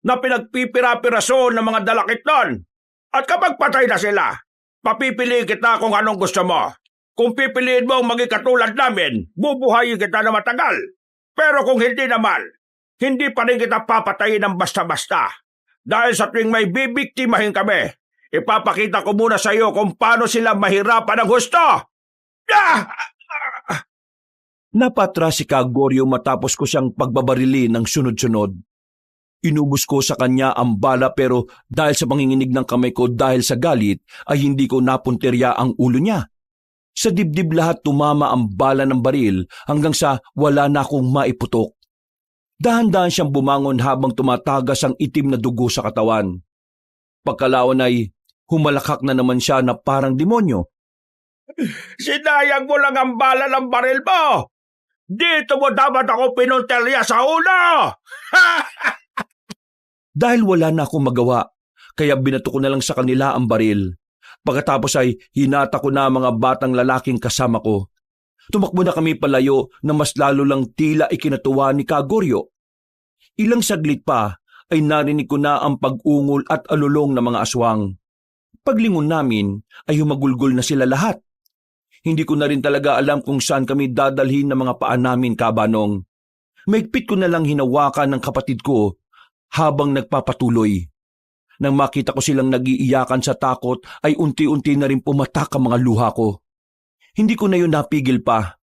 na pinagpipira-piraso ng mga dalakit nun. At kapag patay na sila, papipiliin kita kung anong gusto mo. Kung pipiliin mo maging katulad namin, bubuhayin kita na matagal. Pero kung hindi naman, hindi pa rin kita papatayin ng basta-basta. Dahil sa tuwing may bibiktimahin kami, ipapakita ko muna sa iyo kung paano sila mahirapan ng gusto. Napatras si Kagoryo matapos ko siyang pagbabarili ng sunod-sunod. Inubos ko sa kanya ang bala pero dahil sa panginginig ng kamay ko dahil sa galit ay hindi ko napunterya ang ulo niya. Sa dibdib lahat tumama ang bala ng baril hanggang sa wala na akong maiputok. Dahan-dahan siyang bumangon habang tumatagas ang itim na dugo sa katawan. Pagkalaon ay humalakak na naman siya na parang demonyo. Sinayang mo lang ang bala ng baril mo! Dito mo dapat ako pinunterya sa ulo! Dahil wala na akong magawa, kaya binato ko na lang sa kanila ang baril. Pagkatapos ay hinata ko na ang mga batang lalaking kasama ko. Tumakbo na kami palayo na mas lalo lang tila ikinatuwa ni Kagoryo. Ilang saglit pa ay narinig ko na ang pag-ungol at alulong ng mga aswang. Paglingon namin ay humagulgol na sila lahat. Hindi ko na rin talaga alam kung saan kami dadalhin ng mga paa namin, Kabanong. Maigpit ko na lang hinawakan ng kapatid ko habang nagpapatuloy. Nang makita ko silang nagiiyakan sa takot ay unti-unti na rin pumatak ang mga luha ko. Hindi ko na yun napigil pa.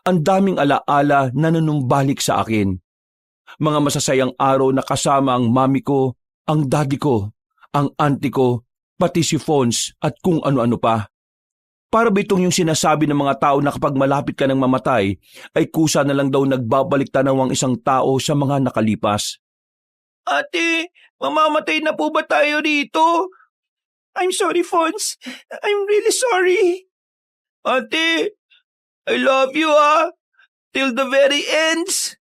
Ang daming alaala na nanumbalik sa akin. Mga masasayang araw na kasama ang mami ko, ang daddy ko, ang auntie ko, pati si Fons at kung ano-ano pa. Para ba itong yung sinasabi ng mga tao na kapag malapit ka ng mamatay, ay kusa na lang daw nagbabalik tanaw ang isang tao sa mga nakalipas. Ate, mamamatay na po ba tayo dito? I'm sorry, Fons. I'm really sorry. Ate, I love you, till the very ends.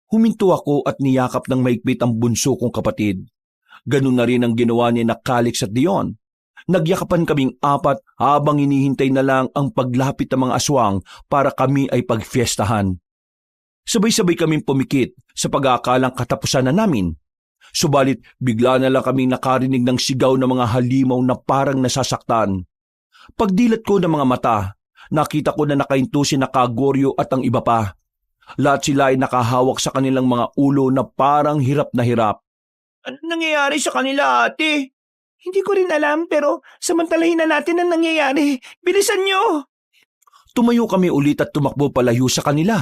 Huminto ako at niyakap ng maigpit ang bunso kong kapatid. Ganun na rin ang ginawa ni na Calix at Dion. Nagyakapan kaming apat habang hinihintay na lang ang paglapit ng mga aswang para kami ay pagfiestahan. Sabay-sabay kaming pumikit sa pag-aakalang katapusan na namin. Subalit bigla na lang kaming nakarinig ng sigaw ng mga halimaw na parang nasasaktan. Pagdilat ko ng mga mata, nakita ko na nakahinto si Kagoryo at ang iba pa. Lahat sila ay nakahawak sa kanilang mga ulo na parang hirap na hirap. Ano nangyayari sa kanila, ate? Hindi ko rin alam pero samantalahin na natin ang nangyayari. Bilisan niyo! Tumayo kami ulit at tumakbo palayo sa kanila.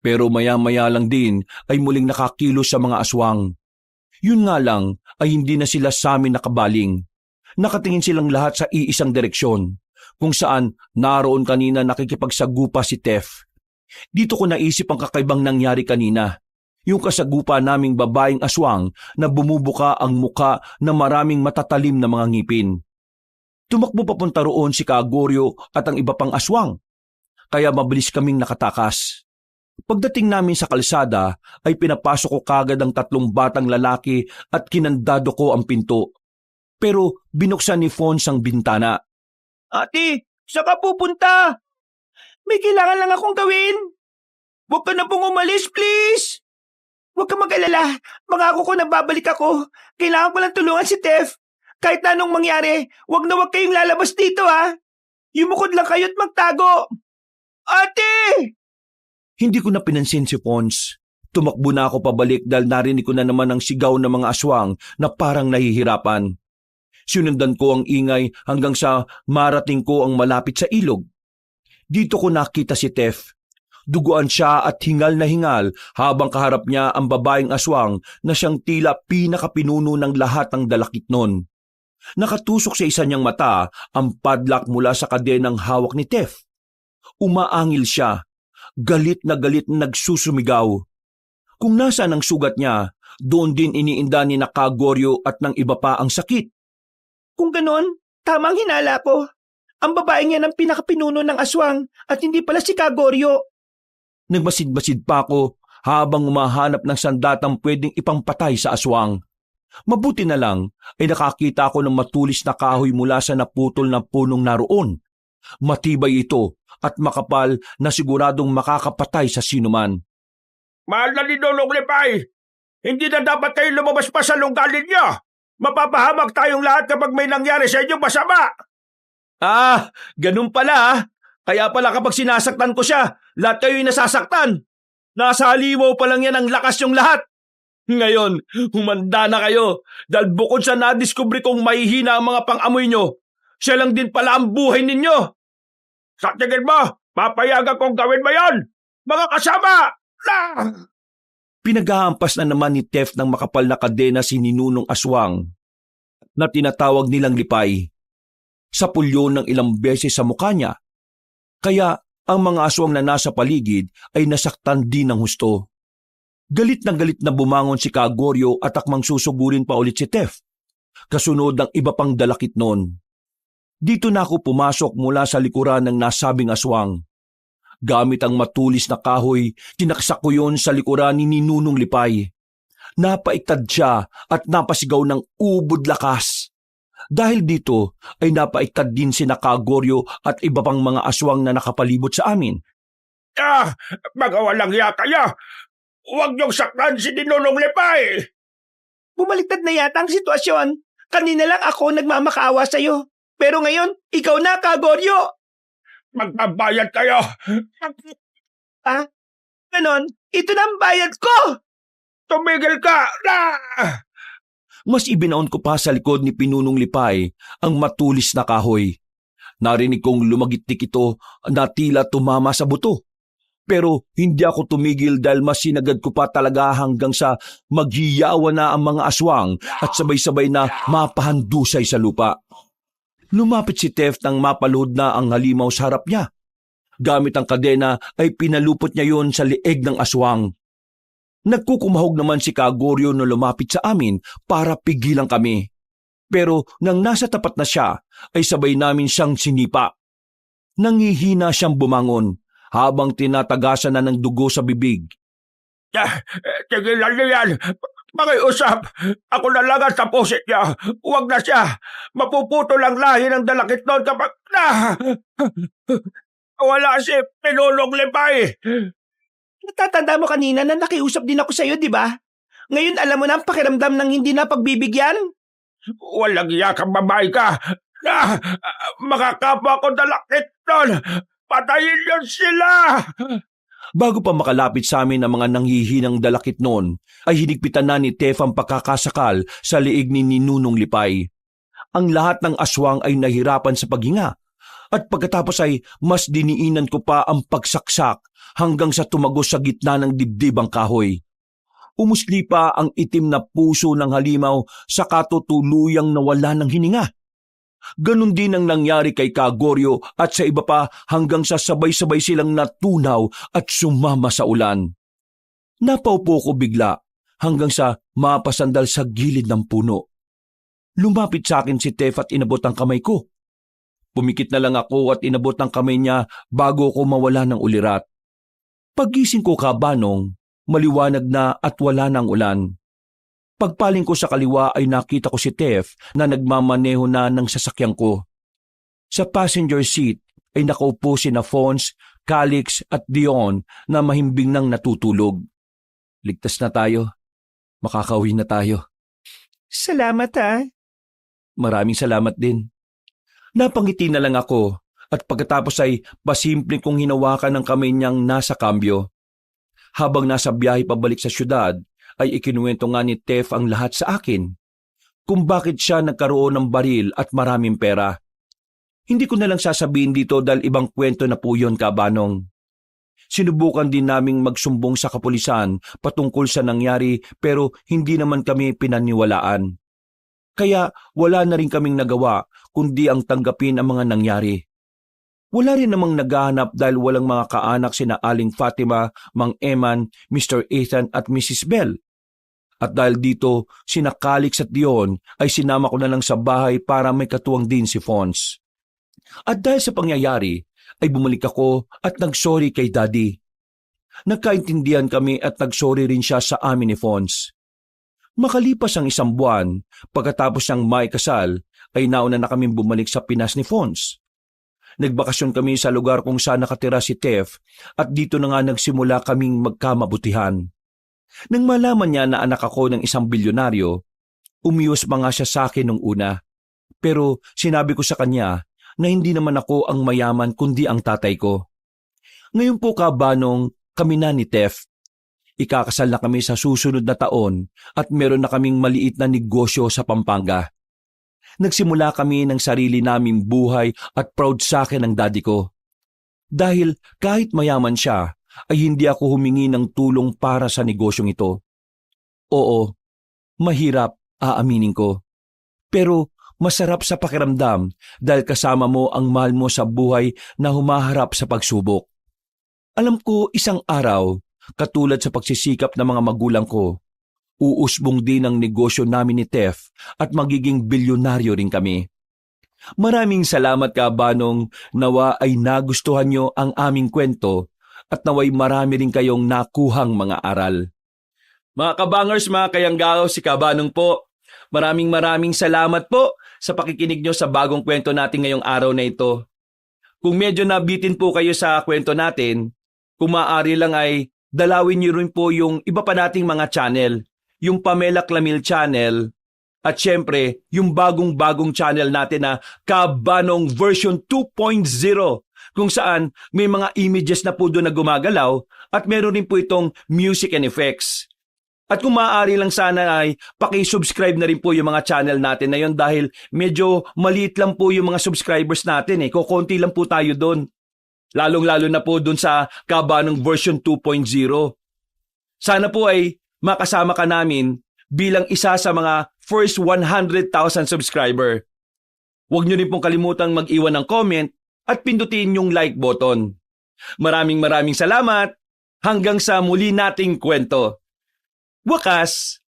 Pero maya-maya lang din ay muling nakakilos sa mga aswang. Yun nga lang ay hindi na sila sa amin nakabaling. Nakatingin silang lahat sa iisang direksyon, kung saan naroon kanina nakikipagsagupa si Tef. Dito ko naisip ang kakaibang nangyari kanina. Yung kasagupa naming babaeng aswang na bumubuka ang muka na maraming matatalim na mga ngipin. Tumakbo papunta roon si Kagoryo at ang iba pang aswang. Kaya mabilis kaming nakatakas. Pagdating namin sa kalsada ay pinapasok ko kagad ang 3 batang lalaki at kinandado ko ang pinto. Pero binuksan ni Fons ang bintana. Ate, saan ka pupunta? May kailangan lang akong gawin. Huwag ka na pong umalis, please. Huwag ka mag-alala. Mangako ko na babalik ako. Kailangan ko lang tulungan si Tef. Kahit na anong mangyari, huwag na huwag kayong lalabas dito, ha? Yumukod lang kayo at magtago. Ate! Hindi ko na pinansin si Fons. Tumakbo na ako pabalik dahil narinig ko na naman ang sigaw ng mga aswang na parang nahihirapan. Sinundan ko ang ingay hanggang sa marating ko ang malapit sa ilog. Dito ko nakita si Tef. Duguan siya at hingal na hingal habang kaharap niya ang babaeng aswang na siyang tila pinakapinuno ng lahat ng dalakit nun. Nakatusok sa isa niyang mata ang padlock mula sa kadenang hawak ni Tef. Umaangil siya. Galit na nagsusumigaw. Kung nasaan ang sugat niya, doon din iniinda ni Kagoryo at ng iba pa ang sakit. Kung ganon, tamang hinala ko. Ang babaeng yan ang pinakapinuno ng aswang at hindi pala si Kagoryo. Nagmasid-masid pa ako habang umahanap ng sandatang pwedeng ipangpatay sa aswang. Mabuti na lang ay nakakita ako ng matulis na kahoy mula sa naputol na punong naroon. Matibay ito at makapal na siguradong makakapatay sa sinuman. Mahal na ni Dodong Lipay! Hindi na dapat kayo lumabas pa sa lunggalin niyo! Mapapahamak tayong lahat kapag may nangyari sa inyong masama! Ah, ganun pala ah. Kaya pala kapag sinasaktan ko siya, lahat kayo'y nasasaktan. Nasa halimaw pa lang yan ang lakas yung lahat. Ngayon, humanda na kayo dahil bukod sa nadiskubre kong mahihina ang mga pang-amoy nyo, siya lang din pala ang buhay ninyo. Sa tingin mo, papayagan kong gawin mo yon, mga kasama! Pinaghahampas na naman ni Tef ng makapal na kadena si Ninunong Aswang na tinatawag nilang Lipay. Sa pulyo ng ilang beses sa mukha niya. Kaya ang mga aswang na nasa paligid ay nasaktan din ng husto. Galit na bumangon si Kagoryo at akmang susugurin pa ulit si Tef. Kasunod ng iba pang dalakit noon. Dito na ako pumasok mula sa likuran ng nasabing aswang. Gamit ang matulis na kahoy, tinaksak ko yon sa likuran ni Ninunong Lipay. Napaiktad siya at napasigaw ng ubod lakas. Dahil dito ay napaiktad din si Kagoryo at iba pang mga aswang na nakapalibot sa amin. Mga walang hiya kayo! Huwag niyong saktan si Ninunong Lipay! Bumaliktad na yata ang sitwasyon. Kanina lang ako nagmamakaawa sa'yo. Pero ngayon, ikaw na, Kagoryo! Magbabayad kayo! Ganon, ito na ang bayad ko! Tumigil ka! Mas ibinaon ko pa sa likod ni Pinunong Lipay ang matulis na kahoy. Narinig kong lumagittik ito na tila tumama sa buto. Pero hindi ako tumigil dahil mas sinagad ko pa talaga hanggang sa maghiyawa na ang mga aswang at sabay-sabay na mapahandusay sa lupa. Lumapit si Tef nang mapaluhod na ang halimaw sa harap niya. Gamit ang kadena ay pinalupot niya yon sa lieg ng aswang. Nagkukumahog naman si Kagoryo na lumapit sa amin para pigilan kami. Pero nang nasa tapat na siya, ay sabay namin siyang sinipa. Nangihina siyang bumangon habang tinatagasan na ng dugo sa bibig. Tigilan niyo yan! Makiusap! Ako na lang ang tapusin niya! Huwag na siya! Mapuputo lang lahi ng dalakit noon kapag... Wala si Pinunong Lipay! Natatanda mo kanina na nakiusap din ako sa'yo, di ba? Ngayon alam mo na ang pakiramdam ng hindi na pagbibigyan? Walang iya kang babae ka! Makakapwa ko dalakit nun! Patayin niyo sila! Bago pa makalapit sa amin ang mga nanghihinang dalakit noon, ay hinigpitan na ni Tef ang pagkakasakal sa liig ni Ninunong Lipay. Ang lahat ng aswang ay nahirapan sa paghinga, at pagkatapos ay mas diniinan ko pa ang pagsaksak hanggang sa tumagos sa gitna ng dibdib ang kahoy. Umusli pa ang itim na puso ng halimaw sa katutuluyang nawala ng hininga. Ganon din ang nangyari kay Kagoryo at sa iba pa hanggang sa sabay-sabay silang natunaw at sumama sa ulan. Napaupo ko bigla hanggang sa mapasandal sa gilid ng puno. Lumapit sa akin si Tef at inabot ang kamay ko. Pumikit na lang ako at inabot ang kamay niya bago ko mawala ng ulirat. Paggising ko kabanong, maliwanag na at wala ng ulan. Pagpaling ko sa kaliwa ay nakita ko si Tef na nagmamaneho na ng sasakyan ko. Sa passenger seat ay nakaupo sina Fons, Calix at Dion na mahimbing nang natutulog. Ligtas na tayo. Makakauwi na tayo. Salamat ha. Maraming salamat din. Napangiti na lang ako at pagkatapos ay pasimple kong hinawakan ng kamay niyang nasa kambyo. Habang nasa biyahe pabalik sa syudad, ay ikinuwento nga ni Tef ang lahat sa akin. Kung bakit siya nagkaroon ng baril at maraming pera. Hindi ko na lang sasabihin dito dahil ibang kwento na po yun kabanong. Sinubukan din naming magsumbong sa kapulisan patungkol sa nangyari pero hindi naman kami pinaniwalaan. Kaya wala na rin kaming nagawa kundi ang tanggapin ang mga nangyari. Wala rin namang naghahanap dahil walang mga kaanak sina Aling Fatima, Mang Eman, Mr. Ethan at Mrs. Bell. At dahil dito, sina Calix at Dion ay sinama ko na lang sa bahay para may katuwang din si Fons. At dahil sa pangyayari, ay bumalik ako at nagsorry kay Daddy. Nagkaintindihan kami at nagsorry rin siya sa amin ni Fons. Makalipas ang 1 buwan, pagkatapos siyang may kasal, ay nauna na kaming bumalik sa Pinas ni Fons. Nagbakasyon kami sa lugar kung saan nakatira si Tef at dito na nga nagsimula kaming magkamabutihan. Nang malaman niya na anak ako ng isang bilyonaryo, umiwas pa nga siya sa akin nung una. Pero sinabi ko sa kanya na hindi naman ako ang mayaman kundi ang tatay ko. Ngayon po kabanong kami na ni Tef. Ikakasal na kami sa susunod na taon at meron na kaming maliit na negosyo sa Pampanga. Nagsimula kami ng sarili naming buhay at proud sa akin ang daddy ko. Dahil kahit mayaman siya, ay hindi ako humingi ng tulong para sa negosyong ito. Oo, mahirap, aaminin ko. Pero masarap sa pakiramdam dahil kasama mo ang mahal mo sa buhay na humaharap sa pagsubok. Alam ko isang araw, katulad sa pagsisikap ng mga magulang ko, uusbong din ang negosyo namin ni Tef at magiging bilyonaryo rin kami. Maraming salamat kabanong, nawa ay nagustuhan nyo ang aming kwento at naway marami rin kayong nakuhang mga aral. Mga kabangers, mga kayanggao, si Kabanong po. Maraming salamat po sa pakikinig nyo sa bagong kwento natin ngayong araw na ito. Kung medyo nabitin po kayo sa kwento natin, kung maaari lang ay dalawin nyo rin po yung iba pa nating mga channel, yung Pamela Clamil channel, at syempre yung bagong channel natin na Kabanong version 2.0, kung saan may mga images na po doon na gumagalaw at meron rin po itong music and effects. At kung maaari lang sana ay paki-subscribe na rin po yung mga channel natin na yun dahil medyo maliit lang po yung mga subscribers natin kukonti lang po tayo doon. Lalong-lalo na po doon sa Kabanong version 2.0. Sana po ay makasama ka namin bilang isa sa mga first 100,000 subscriber. Huwag nyo rin pong kalimutang mag-iwan ng comment at pindutin yung like button. Maraming salamat. Hanggang sa muli nating kwento. Wakas!